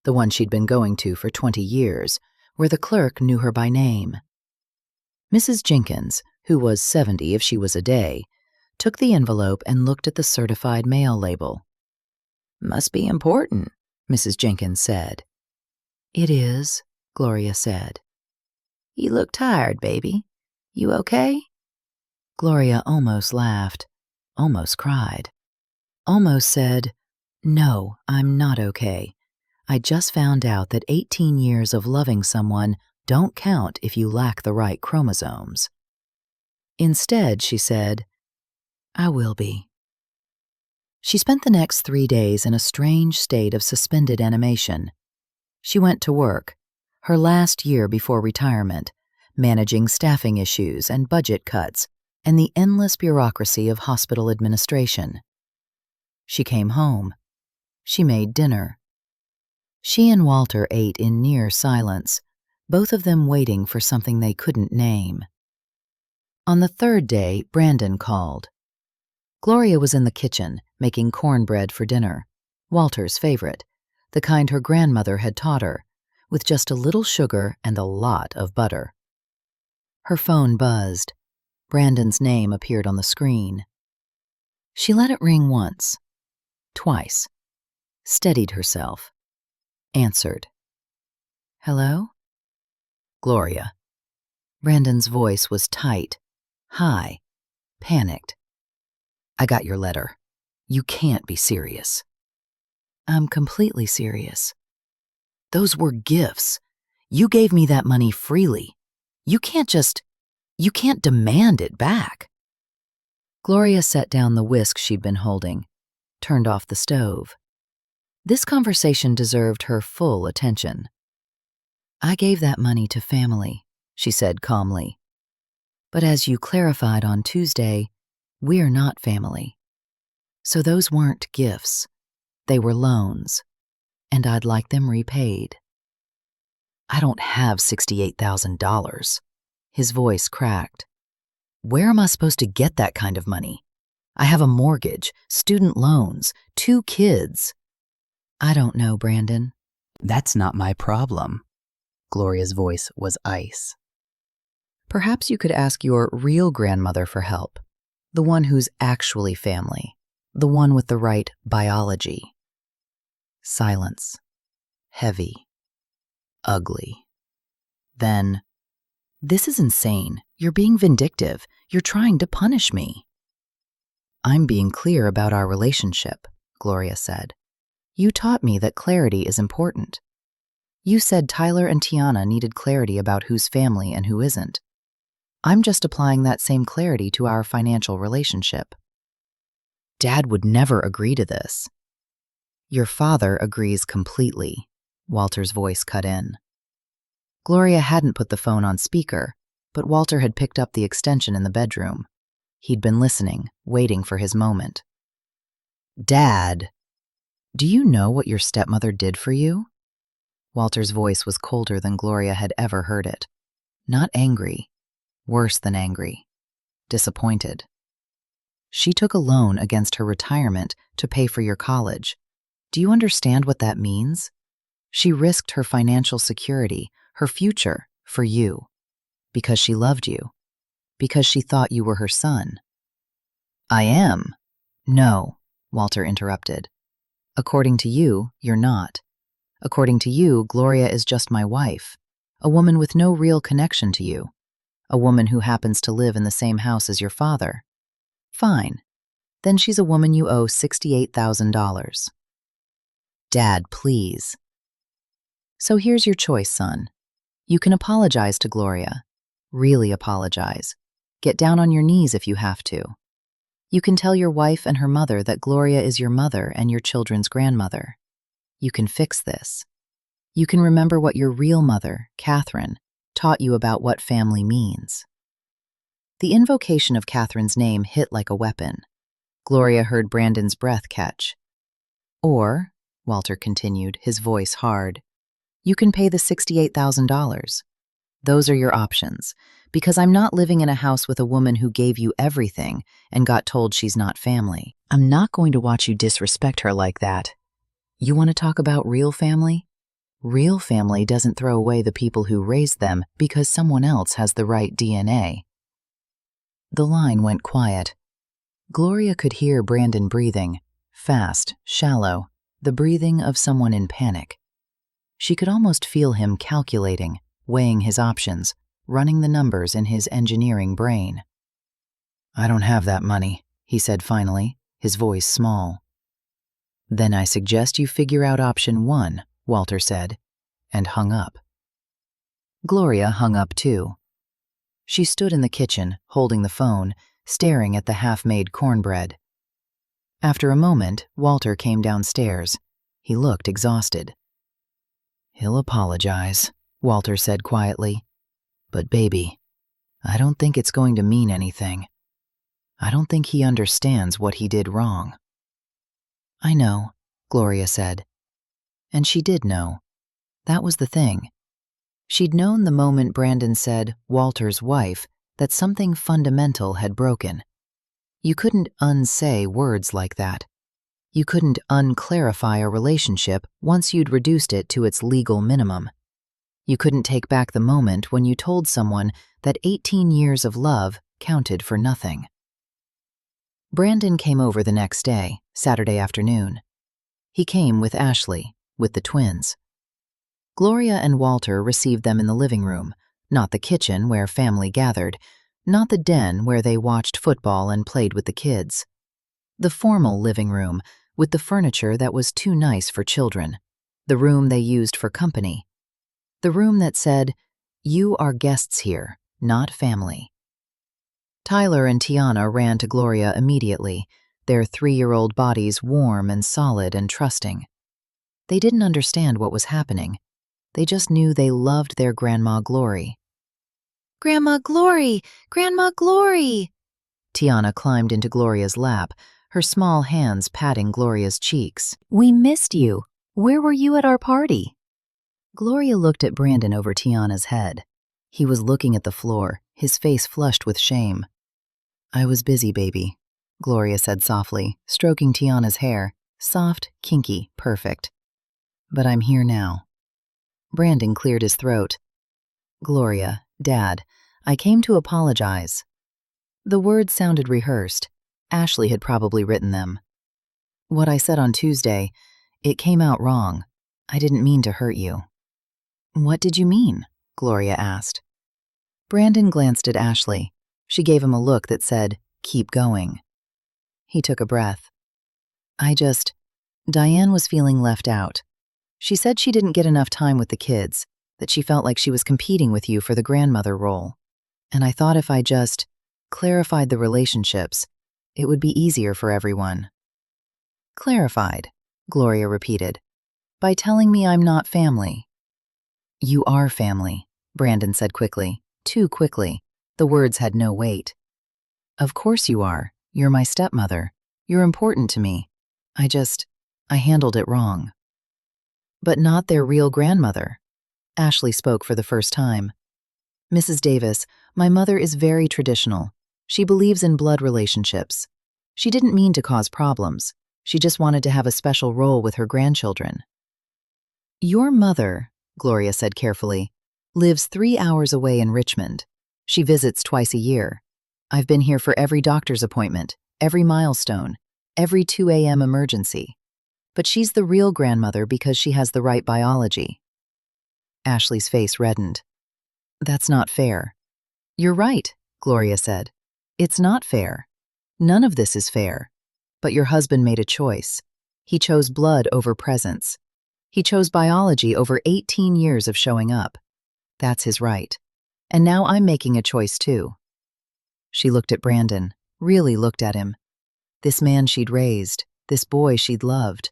the one she'd been going to for 20 years, where the clerk knew her by name. Mrs. Jenkins, who was 70 if she was a day, took the envelope and looked at the certified mail label. "Must be important," Mrs. Jenkins said. "It is," Gloria said. "You look tired, baby. You okay?" Gloria almost laughed, almost cried, almost said, "No, I'm not okay. I just found out that 18 years of loving someone don't count if you lack the right chromosomes." Instead, she said, "I will be." She spent the next 3 days in a strange state of suspended animation. She went to work, her last year before retirement, managing staffing issues and budget cuts and the endless bureaucracy of hospital administration. She came home. She made dinner. She and Walter ate in near silence, both of them waiting for something they couldn't name. On the 3rd day, Brandon called. Gloria was in the kitchen, making cornbread for dinner, Walter's favorite, the kind her grandmother had taught her, with just a little sugar and a lot of butter. Her phone buzzed. Brandon's name appeared on the screen. She let it ring once, twice, steadied herself, answered. "Hello?" "Gloria." Brandon's voice was tight, high, panicked. "I got your letter. You can't be serious." "I'm completely serious." "Those were gifts. You gave me that money freely. You can't just..." You can't demand it back. Gloria set down the whisk she'd been holding, turned off the stove. This conversation deserved her full attention. I gave that money to family, she said calmly. But as you clarified on Tuesday, we're not family. So those weren't gifts. They were loans, and I'd like them repaid. I don't have $68,000. His voice cracked. Where am I supposed to get that kind of money? I have a mortgage, student loans, 2 kids. I don't know, Brandon. That's not my problem. Gloria's voice was ice. Perhaps you could ask your real grandmother for help, the one who's actually family, the one with the right biology. Silence. Heavy. Ugly. Then, this is insane. You're being vindictive. You're trying to punish me. I'm being clear about our relationship, Gloria said. You taught me that clarity is important. You said Tyler and Tiana needed clarity about who's family and who isn't. I'm just applying that same clarity to our financial relationship. Dad would never agree to this. Your father agrees completely, Walter's voice cut in. Gloria hadn't put the phone on speaker, but Walter had picked up the extension in the bedroom. He'd been listening, waiting for his moment. Dad, do you know what your stepmother did for you? Walter's voice was colder than Gloria had ever heard it. Not angry, worse than angry, disappointed. She took a loan against her retirement to pay for your college. Do you understand what that means? She risked her financial security, her future, for you, because she loved you, because she thought you were her son. I am. No, Walter interrupted. According to you, you're not. According to you, Gloria is just my wife, a woman with no real connection to you, a woman who happens to live in the same house as your father. Fine. Then she's a woman you owe $68,000. Dad, please. So here's your choice, son. You can apologize to Gloria. Really apologize. Get down on your knees if you have to. You can tell your wife and her mother that Gloria is your mother and your children's grandmother. You can fix this. You can remember what your real mother, Catherine, taught you about what family means. The invocation of Catherine's name hit like a weapon. Gloria heard Brandon's breath catch. Or, Walter continued, his voice hard, you can pay the $68,000. Those are your options, because I'm not living in a house with a woman who gave you everything and got told she's not family. I'm not going to watch you disrespect her like that. You want to talk about real family? Real family doesn't throw away the people who raised them because someone else has the right DNA. The line went quiet. Gloria could hear Brandon breathing, fast, shallow, the breathing of someone in panic. She could almost feel him calculating, weighing his options, running the numbers in his engineering brain. I don't have that money, he said finally, his voice small. Then I suggest you figure out option 1, Walter said, and hung up. Gloria hung up too. She stood in the kitchen, holding the phone, staring at the half-made cornbread. After a moment, Walter came downstairs. He looked exhausted. He'll apologize, Walter said quietly. But baby, I don't think it's going to mean anything. I don't think he understands what he did wrong. I know, Gloria said. And she did know. That was the thing. She'd known the moment Brandon said, Walter's wife, that something fundamental had broken. You couldn't unsay words like that. You couldn't unclarify a relationship once you'd reduced it to its legal minimum. You couldn't take back the moment when you told someone that 18 years of love counted for nothing. Brandon came over the next day, Saturday afternoon. He came with Ashley, with the twins. Gloria and Walter received them in the living room, not the kitchen where family gathered, not the den where they watched football and played with the kids. The formal living room, with the furniture that was too nice for children, the room they used for company. The room that said, you are guests here, not family. Tyler and Tiana ran to Gloria immediately, their 3-year-old bodies warm and solid and trusting. They didn't understand what was happening. They just knew they loved their Grandma Glory. "Grandma Glory! Grandma Glory!" Tiana climbed into Gloria's lap, her small hands patting Gloria's cheeks. "We missed you. Where were you at our party?" Gloria looked at Brandon over Tiana's head. He was looking at the floor, his face flushed with shame. "I was busy, baby," Gloria said softly, stroking Tiana's hair, soft, kinky, perfect. "But I'm here now." Brandon cleared his throat. "Gloria, Dad, I came to apologize." The words sounded rehearsed. Ashley had probably written them. "What I said on Tuesday, it came out wrong. I didn't mean to hurt you." "What did you mean?" Gloria asked. Brandon glanced at Ashley. She gave him a look that said, "Keep going." He took a breath. Diane was feeling left out. She said she didn't get enough time with the kids, that she felt like she was competing with you for the grandmother role. And I thought if I just clarified the relationships, it would be easier for everyone." "Clarified," Gloria repeated, "by telling me I'm not family." "You are family," Brandon said quickly, too quickly. The words had no weight. "Of course you are. You're my stepmother. You're important to me. I handled it wrong." "But not their real grandmother." Ashley spoke for the first time. "Mrs. Davis, my mother is very traditional. She believes in blood relationships. She didn't mean to cause problems. She just wanted to have a special role with her grandchildren." "Your mother," Gloria said carefully, "lives 3 hours away in Richmond. She visits twice a year. I've been here for every doctor's appointment, every milestone, every 2 a.m. emergency. But she's the real grandmother because she has the right biology." Ashley's face reddened. "That's not fair." "You're right," Gloria said. "It's not fair. None of this is fair. But your husband made a choice. He chose blood over presence. He chose biology over 18 years of showing up. That's his right. And now I'm making a choice too." She looked at Brandon, really looked at him. This man she'd raised, this boy she'd loved.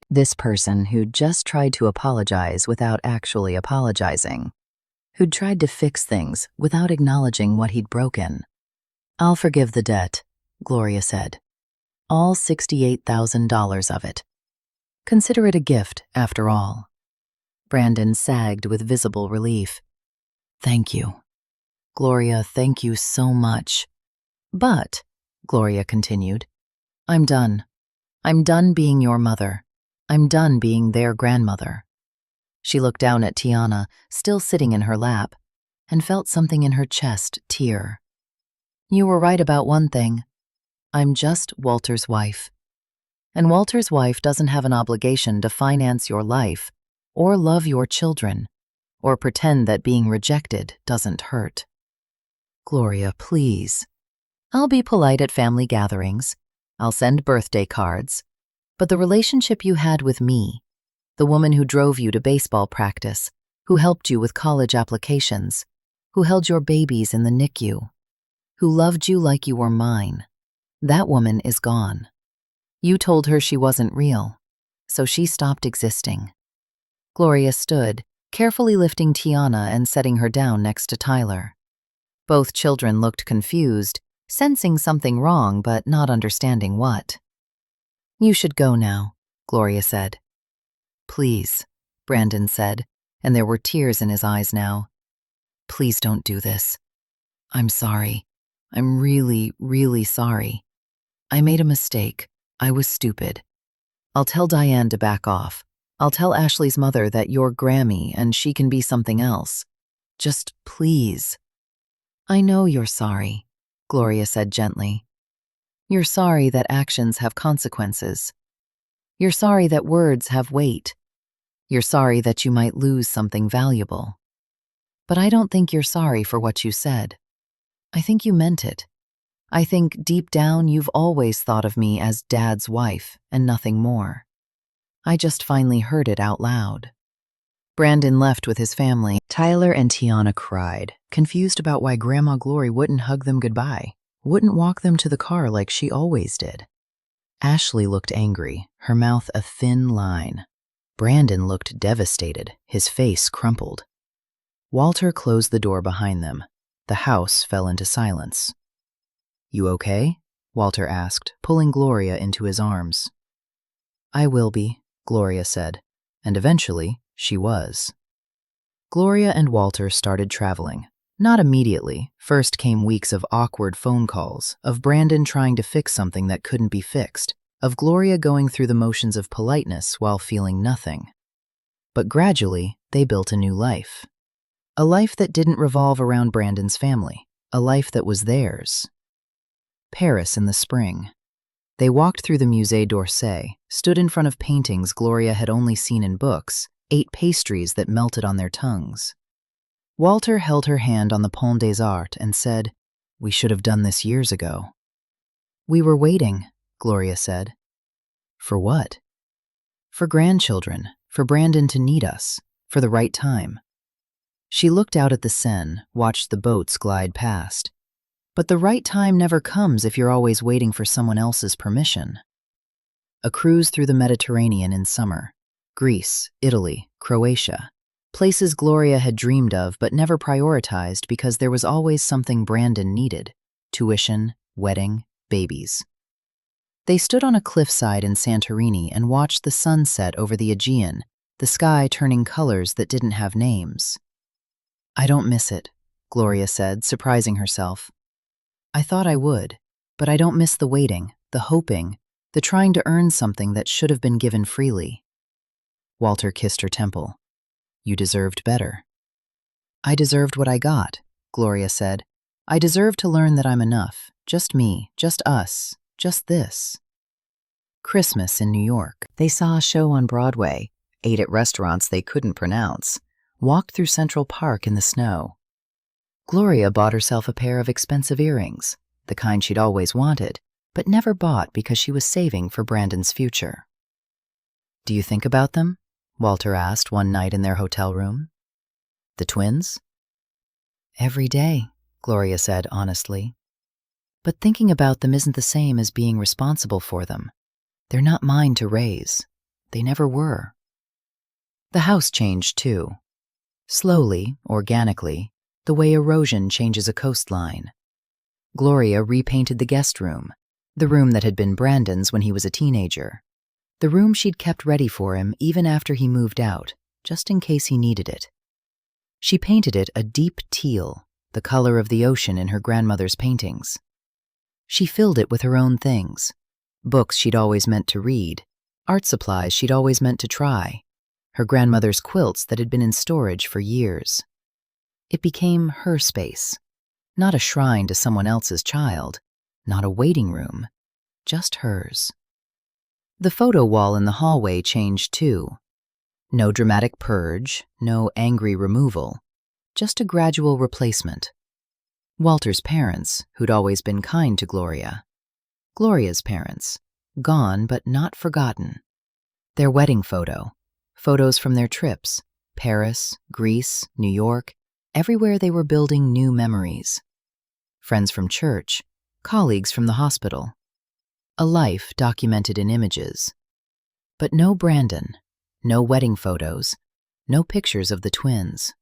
This person who'd just tried to apologize without actually apologizing. Who'd tried to fix things without acknowledging what he'd broken. "I'll forgive the debt," Gloria said. "All $68,000 of it. Consider it a gift, after all." Brandon sagged with visible relief. "Thank you. Gloria, thank you so much. But," Gloria continued, "I'm done. I'm done being your mother. I'm done being their grandmother." She looked down at Tiana, still sitting in her lap, and felt something in her chest tear. "You were right about one thing. I'm just Walter's wife. And Walter's wife doesn't have an obligation to finance your life, or love your children, or pretend that being rejected doesn't hurt." "Gloria, please. I'll be polite at family gatherings. I'll send birthday cards. But the relationship you had with me, the woman who drove you to baseball practice, who helped you with college applications, who held your babies in the NICU, who loved you like you were mine, that woman is gone. You told her she wasn't real, so she stopped existing." Gloria stood, carefully lifting Tiana and setting her down next to Tyler. Both children looked confused, sensing something wrong but not understanding what. "You should go now," Gloria said. "Please," Brandon said, and there were tears in his eyes now. "Please don't do this. I'm sorry. I'm really, really sorry. I made a mistake. I was stupid. I'll tell Diane to back off. I'll tell Ashley's mother that you're Grammy and she can be something else. Just please." "I know you're sorry," Gloria said gently. "You're sorry that actions have consequences. You're sorry that words have weight. You're sorry that you might lose something valuable. But I don't think you're sorry for what you said. I think you meant it. I think deep down you've always thought of me as Dad's wife and nothing more. I just finally heard it out loud." Brandon left with his family. Tyler and Tiana cried, confused about why Grandma Glory wouldn't hug them goodbye. wouldn't walk them to the car like she always did. Ashley looked angry, her mouth a thin line. Brandon looked devastated, his face crumpled. Walter closed the door behind them. The house fell into silence. "You okay?" Walter asked, pulling Gloria into his arms. "I will be," Gloria said, and eventually she was. Gloria and Walter started traveling. Not immediately. First came weeks of awkward phone calls, of Brandon trying to fix something that couldn't be fixed, of Gloria going through the motions of politeness while feeling nothing. But gradually, they built a new life. A life that didn't revolve around Brandon's family, a life that was theirs. Paris in the spring. They walked through the Musée d'Orsay, stood in front of paintings Gloria had only seen in books, ate pastries that melted on their tongues. Walter held her hand on the Pont des Arts and said, "We should have done this years ago." "We were waiting," Gloria said. "For what?" "For grandchildren, for Brandon to need us, for the right time." She looked out at the Seine, watched the boats glide past. But the right time never comes if you're always waiting for someone else's permission. A cruise through the Mediterranean in summer. Greece, Italy, Croatia. Places Gloria had dreamed of but never prioritized because there was always something Brandon needed. Tuition, wedding, babies. They stood on a cliffside in Santorini and watched the sun set over the Aegean, the sky turning colors that didn't have names. "I don't miss it," Gloria said, surprising herself. "I thought I would, but I don't miss the waiting, the hoping, the trying to earn something that should have been given freely." Walter kissed her temple. "You deserved better." "I deserved what I got," Gloria said. "I deserved to learn that I'm enough, just me, just us, just this." Christmas in New York. They saw a show on Broadway, ate at restaurants they couldn't pronounce, walked through Central Park in the snow. Gloria bought herself a pair of expensive earrings, the kind she'd always wanted, but never bought because she was saving for Brandon's future. "Do you think about them?" Walter asked one night in their hotel room. "The twins?" "Every day," Gloria said honestly. "But thinking about them isn't the same as being responsible for them. They're not mine to raise. They never were." The house changed too. Slowly, organically, the way erosion changes a coastline. Gloria repainted the guest room, the room that had been Brandon's when he was a teenager. The room she'd kept ready for him even after he moved out, just in case he needed it. She painted it a deep teal, the color of the ocean in her grandmother's paintings. She filled it with her own things, books she'd always meant to read, art supplies she'd always meant to try, her grandmother's quilts that had been in storage for years. It became her space, not a shrine to someone else's child, not a waiting room, just hers. The photo wall in the hallway changed too. No dramatic purge, no angry removal, just a gradual replacement. Walter's parents, who'd always been kind to Gloria. Gloria's parents, gone but not forgotten. Their wedding photo, photos from their trips, Paris, Greece, New York, everywhere they were building new memories. Friends from church, colleagues from the hospital. A life documented in images. But no Brandon, no wedding photos, no pictures of the twins.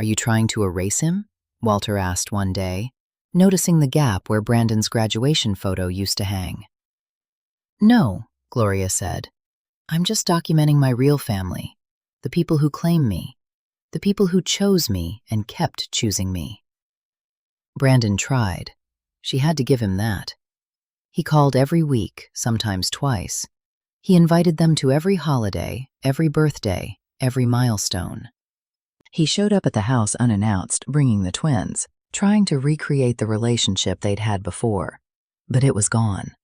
"Are you trying to erase him?" Walter asked one day, noticing the gap where Brandon's graduation photo used to hang. "No," Gloria said. "I'm just documenting my real family, the people who claim me, the people who chose me and kept choosing me." Brandon tried. She had to give him that. He called every week, sometimes twice. He invited them to every holiday, every birthday, every milestone. He showed up at the house unannounced, bringing the twins, trying to recreate the relationship they'd had before. But it was gone.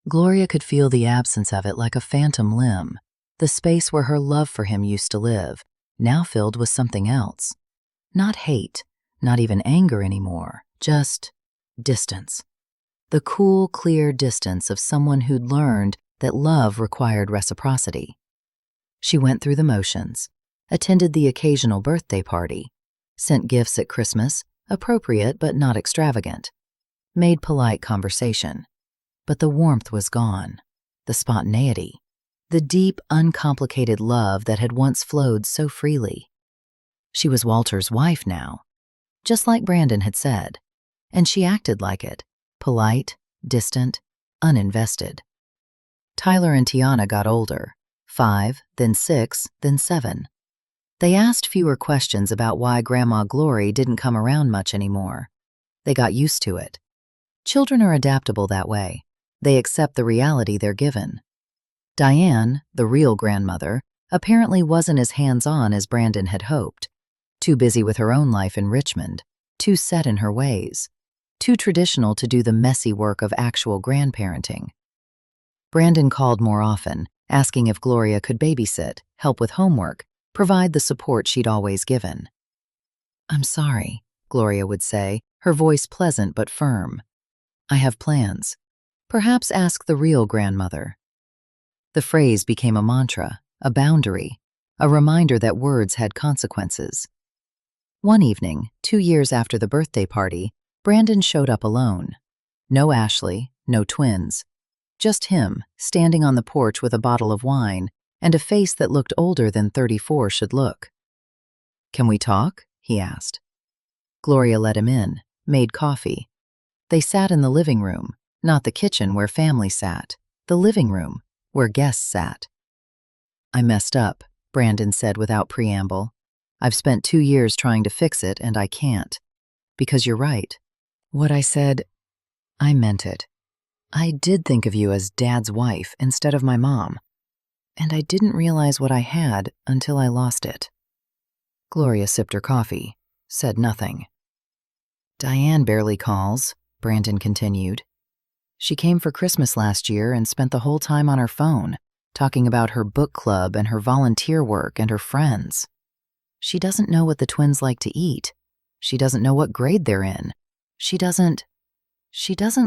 Gloria could feel the absence of it like a phantom limb, the space where her love for him used to live, now filled with something else. Not hate, not even anger anymore, just distance. The cool, clear distance of someone who'd learned that love required reciprocity. She went through the motions, attended the occasional birthday party, sent gifts at Christmas, appropriate but not extravagant. made polite conversation. But the warmth was gone, the spontaneity, the deep, uncomplicated love that had once flowed so freely. She was Walter's wife now, just like Brandon had said, and she acted like it, polite, distant, uninvested. Tyler and Tiana got older, 5, then 6, then 7. They asked fewer questions about why Grandma Glory didn't come around much anymore. They got used to it. Children are adaptable that way. They accept the reality they're given. Diane, the real grandmother, apparently wasn't as hands-on as Brandon had hoped. Too busy with her own life in Richmond, too set in her ways, too traditional to do the messy work of actual grandparenting. Brandon called more often, asking if Gloria could babysit, help with homework, provide the support she'd always given. "I'm sorry," Gloria would say, her voice pleasant but firm. "I have plans. Perhaps ask the real grandmother." The phrase became a mantra, a boundary, a reminder that words had consequences. One evening, 2 years after the birthday party, Brandon showed up alone. No Ashley, no twins. Just him, standing on the porch with a bottle of wine and a face that looked older than 34 should look. "Can we talk?" he asked. Gloria let him in, made coffee. They sat in the living room, not the kitchen where family sat, the living room, where guests sat. "I messed up," Brandon said without preamble. "I've spent 2 years trying to fix it, and I can't. Because you're right. What I said, I meant it. I did think of you as Dad's wife instead of my mom. And I didn't realize what I had until I lost it." Gloria sipped her coffee, said nothing. "Diane barely calls," Brandon continued. "She came for Christmas last year and spent the whole time on her phone, talking about her book club and her volunteer work and her friends. She doesn't know what the twins like to eat. She doesn't know what grade they're in. She doesn't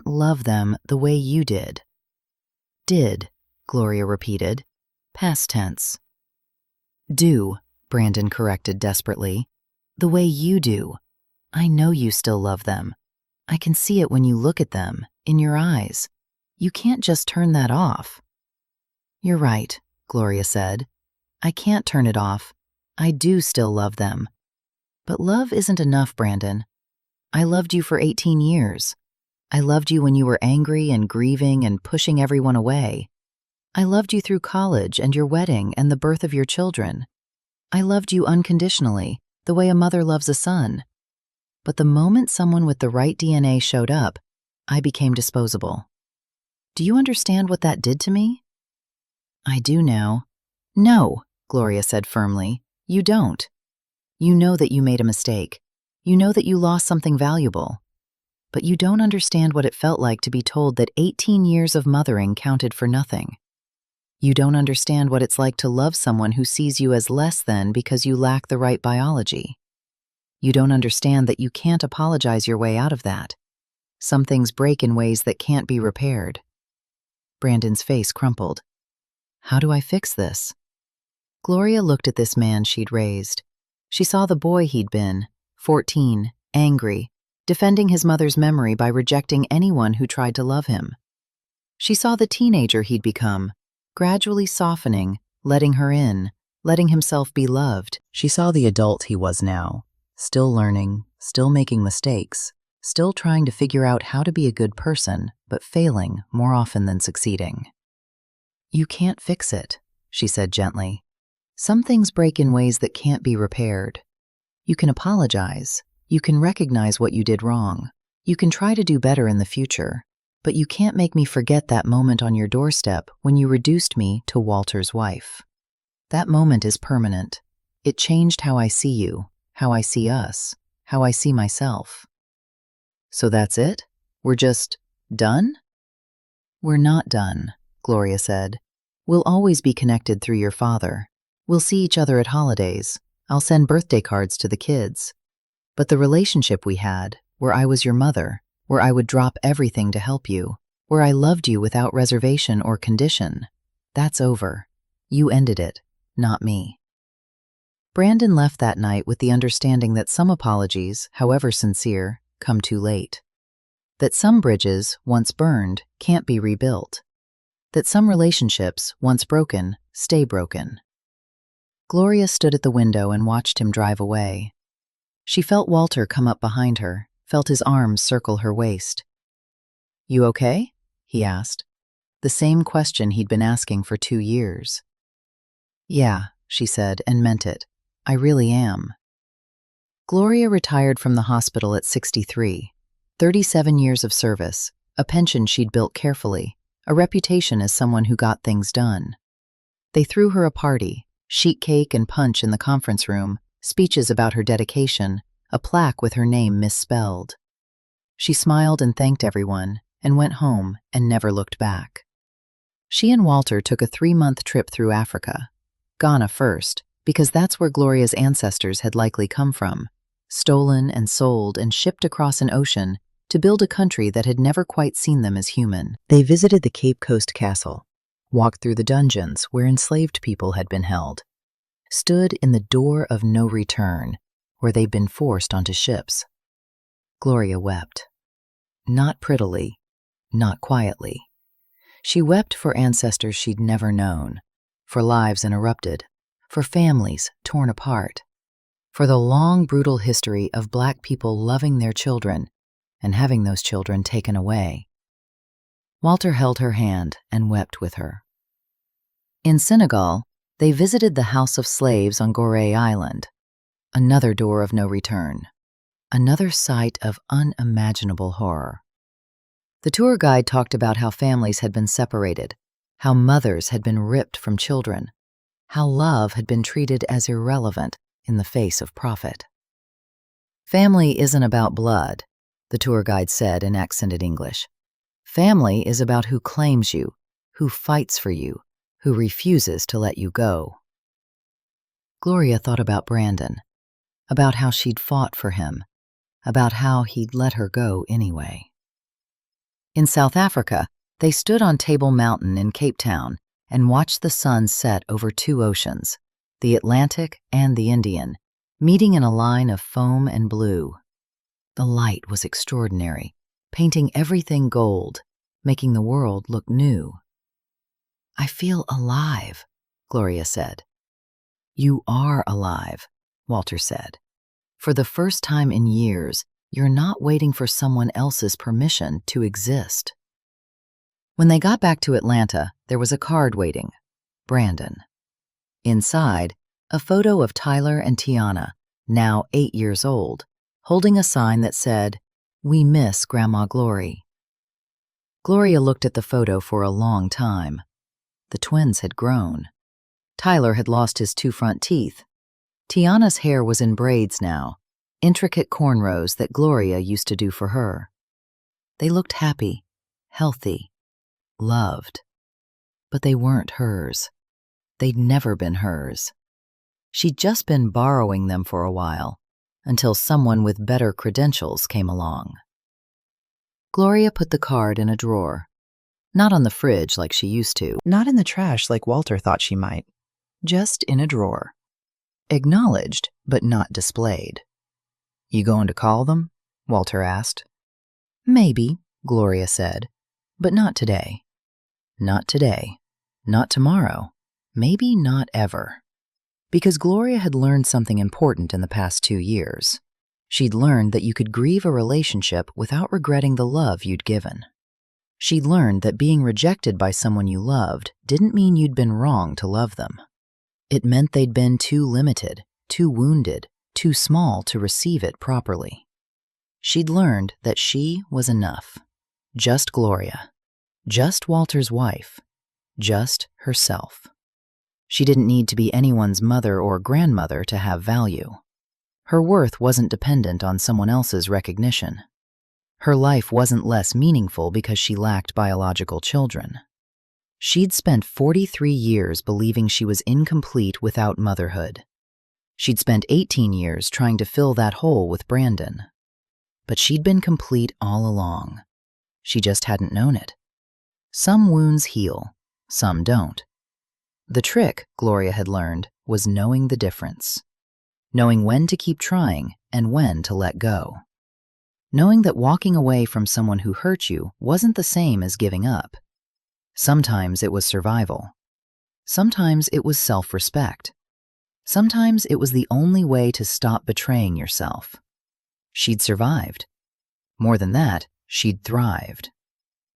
love them the way you did." "Did," Gloria repeated, past tense. "Do," Brandon corrected desperately. "The way you do. I know you still love them. I can see it when you look at them, in your eyes. You can't just turn that off." "You're right," Gloria said. "I can't turn it off. I do still love them. But love isn't enough, Brandon. I loved you for 18 years. I loved you when you were angry and grieving and pushing everyone away. I loved you through college and your wedding and the birth of your children. I loved you unconditionally, the way a mother loves a son. But the moment someone with the right DNA showed up, I became disposable. Do you understand what that did to me?" "I do now." "No," Gloria said firmly. "You don't. You know that you made a mistake. You know that you lost something valuable. But you don't understand what it felt like to be told that 18 years of mothering counted for nothing. You don't understand what it's like to love someone who sees you as less than because you lack the right biology. You don't understand that you can't apologize your way out of that. Some things break in ways that can't be repaired." Brandon's face crumpled. "How do I fix this?" Gloria looked at this man she'd raised. She saw the boy he'd been, 14, angry, defending his mother's memory by rejecting anyone who tried to love him. She saw the teenager he'd become, gradually softening, letting her in, letting himself be loved. She saw the adult he was now, still learning, still making mistakes, still trying to figure out how to be a good person, but failing more often than succeeding. "You can't fix it," she said gently. "Some things break in ways that can't be repaired. You can apologize. You can recognize what you did wrong. You can try to do better in the future. But you can't make me forget that moment on your doorstep when you reduced me to Walter's wife. That moment is permanent. It changed how I see you, how I see us, how I see myself." "So that's it? We're just done?" "We're not done," Gloria said. "We'll always be connected through your father. We'll see each other at holidays. I'll send birthday cards to the kids. But the relationship we had, where I was your mother, where I would drop everything to help you, where I loved you without reservation or condition, that's over. You ended it, not me." Brandon left that night with the understanding that some apologies, however sincere, come too late. That some bridges, once burned, can't be rebuilt. That some relationships, once broken, stay broken. Gloria stood at the window and watched him drive away. She felt Walter come up behind her, felt his arms circle her waist. "You okay?" he asked. The same question he'd been asking for 2 years. "Yeah," she said, and meant it. "I really am." Gloria retired from the hospital at 63, 37 years of service, a pension she'd built carefully, a reputation as someone who got things done. They threw her a party, sheet cake and punch in the conference room, speeches about her dedication, a plaque with her name misspelled. She smiled and thanked everyone, and went home and never looked back. She and Walter took a 3-month trip through Africa. Ghana first, because that's where Gloria's ancestors had likely come from, stolen and sold and shipped across an ocean to build a country that had never quite seen them as human. They visited the Cape Coast Castle, walked through the dungeons where enslaved people had been held, stood in the door of no return where they'd been forced onto ships. Gloria wept. Not prettily, not quietly. She wept for ancestors she'd never known, for lives interrupted, for families torn apart, for the long, brutal history of Black people loving their children and having those children taken away. Walter held her hand and wept with her. In Senegal, they visited the House of Slaves on Gorée Island, another door of no return, another site of unimaginable horror. The tour guide talked about how families had been separated, how mothers had been ripped from children, how love had been treated as irrelevant in the face of profit. "Family isn't about blood," the tour guide said in accented English. "Family is about who claims you, who fights for you, who refuses to let you go." Gloria thought about Brandon, about how she'd fought for him, about how he'd let her go anyway. In South Africa, they stood on Table Mountain in Cape Town and watched the sun set over 2 oceans, the Atlantic and the Indian, meeting in a line of foam and blue. The light was extraordinary, painting everything gold, making the world look new. "I feel alive," Gloria said. "You are alive," Walter said. "For the first time in years, you're not waiting for someone else's permission to exist." When they got back to Atlanta, there was a card waiting, Brandon. Inside, a photo of Tyler and Tiana, now 8 years old, holding a sign that said, "We miss Grandma Glory." Gloria looked at the photo for a long time. The twins had grown. Tyler had lost his 2 front teeth. Tiana's hair was in braids now, intricate cornrows that Gloria used to do for her. They looked happy, healthy, loved. But they weren't hers. They'd never been hers. She'd just been borrowing them for a while, until someone with better credentials came along. Gloria put the card in a drawer. Not on the fridge like she used to. Not in the trash like Walter thought she might. Just in a drawer. Acknowledged, but not displayed. "You going to call them?" Walter asked. "Maybe," Gloria said, "but not today. Not today. Not tomorrow. Maybe not ever." Because Gloria had learned something important in the past 2 years. She'd learned that you could grieve a relationship without regretting the love you'd given. She'd learned that being rejected by someone you loved didn't mean you'd been wrong to love them. It meant they'd been too limited, too wounded, too small to receive it properly. She'd learned that she was enough. Just Gloria. Just Walter's wife. Just herself. She didn't need to be anyone's mother or grandmother to have value. Her worth wasn't dependent on someone else's recognition. Her life wasn't less meaningful because she lacked biological children. She'd spent 43 years believing she was incomplete without motherhood. She'd spent 18 years trying to fill that hole with Brandon. But she'd been complete all along. She just hadn't known it. Some wounds heal, some don't. The trick, Gloria had learned, was knowing the difference. Knowing when to keep trying and when to let go. knowing that walking away from someone who hurt you wasn't the same as giving up. Sometimes it was survival. Sometimes it was self-respect. Sometimes it was the only way to stop betraying yourself. She'd survived. More than that, she'd thrived.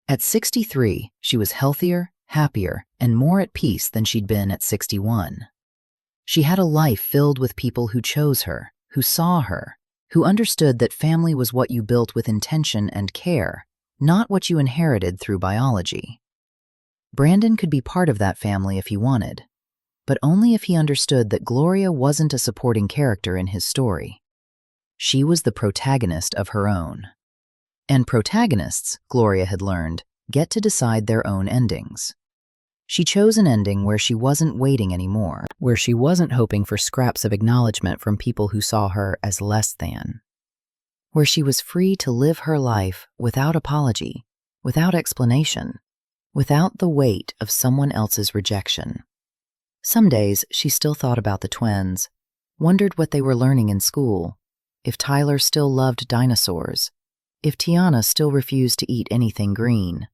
At 63, she was healthier, happier, and more at peace than she'd been at 61. She had a life filled with people who chose her, who saw her, who understood that family was what you built with intention and care, not what you inherited through biology. Brandon could be part of that family if he wanted, but only if he understood that Gloria wasn't a supporting character in his story. She was the protagonist of her own. And protagonists, Gloria had learned, get to decide their own endings. She chose an ending where she wasn't waiting anymore, where she wasn't hoping for scraps of acknowledgement from people who saw her as less than, where she was free to live her life without apology, without explanation, without the weight of someone else's rejection. Some days she still thought about the twins, wondered what they were learning in school, if Tyler still loved dinosaurs, if Tiana still refused to eat anything green,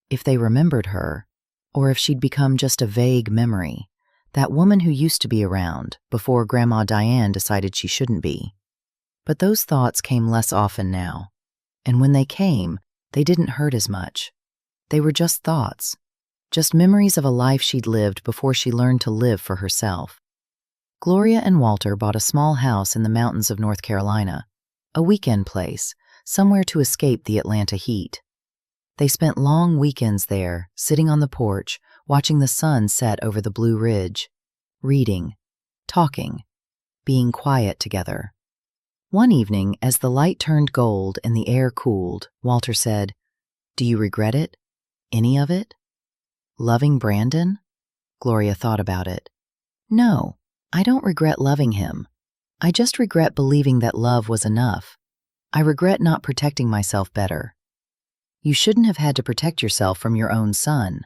if they remembered her, or if she'd become just a vague memory, that woman who used to be around before Grandma Diane decided she shouldn't be. But those thoughts came less often now, and when they came, they didn't hurt as much. They were just thoughts, just memories of a life she'd lived before she learned to live for herself. Gloria and Walter bought a small house in the mountains of North Carolina, a weekend place, somewhere to escape the Atlanta heat. They spent long weekends there, sitting on the porch, watching the sun set over the Blue Ridge, reading, talking, being quiet together. One evening, as the light turned gold and the air cooled, Walter said, "Do you regret it? Any of it?" Loving Brandon? Gloria thought about it. No, I don't regret loving him. I just regret believing that love was enough. I regret not protecting myself better. You shouldn't have had to protect yourself from your own son.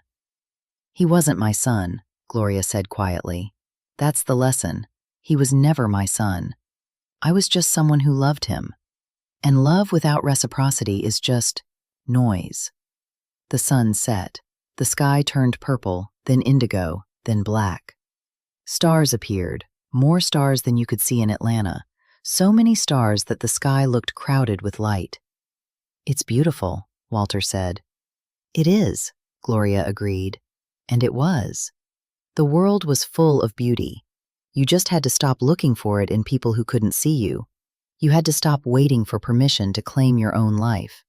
He wasn't my son, Gloria said quietly. That's the lesson. He was never my son. I was just someone who loved him. And love without reciprocity is just noise. The sun set. The sky turned purple, then indigo, then black. Stars appeared, more stars than you could see in Atlanta, so many stars that the sky looked crowded with light. It's beautiful, Walter said. It is, Gloria agreed. And it was. The world was full of beauty. You just had to stop looking for it in people who couldn't see you. You had to stop waiting for permission to claim your own life.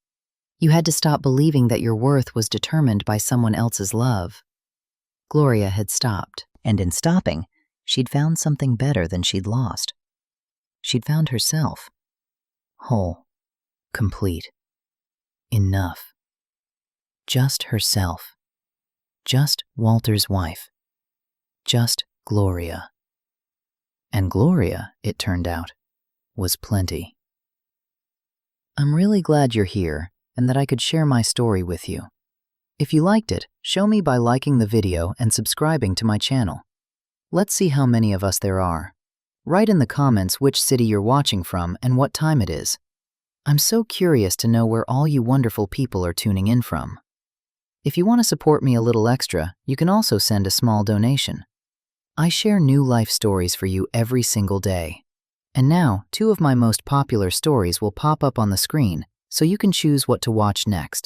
You had to stop believing that your worth was determined by someone else's love. Gloria had stopped, and in stopping, she'd found something better than she'd lost. She'd found herself. Whole. Complete. Enough. Just herself. Just Walter's wife. Just Gloria. And Gloria, it turned out, was plenty. I'm really glad you're here and that I could share my story with you. If you liked it, show me by liking the video and subscribing to my channel. Let's see how many of us there are. Write in the comments which city you're watching from and what time it is. I'm so curious to know where all you wonderful people are tuning in from. If you want to support me a little extra, you can also send a small donation. I share new life stories for you every single day. And now, 2 of my most popular stories will pop up on the screen, so you can choose what to watch next.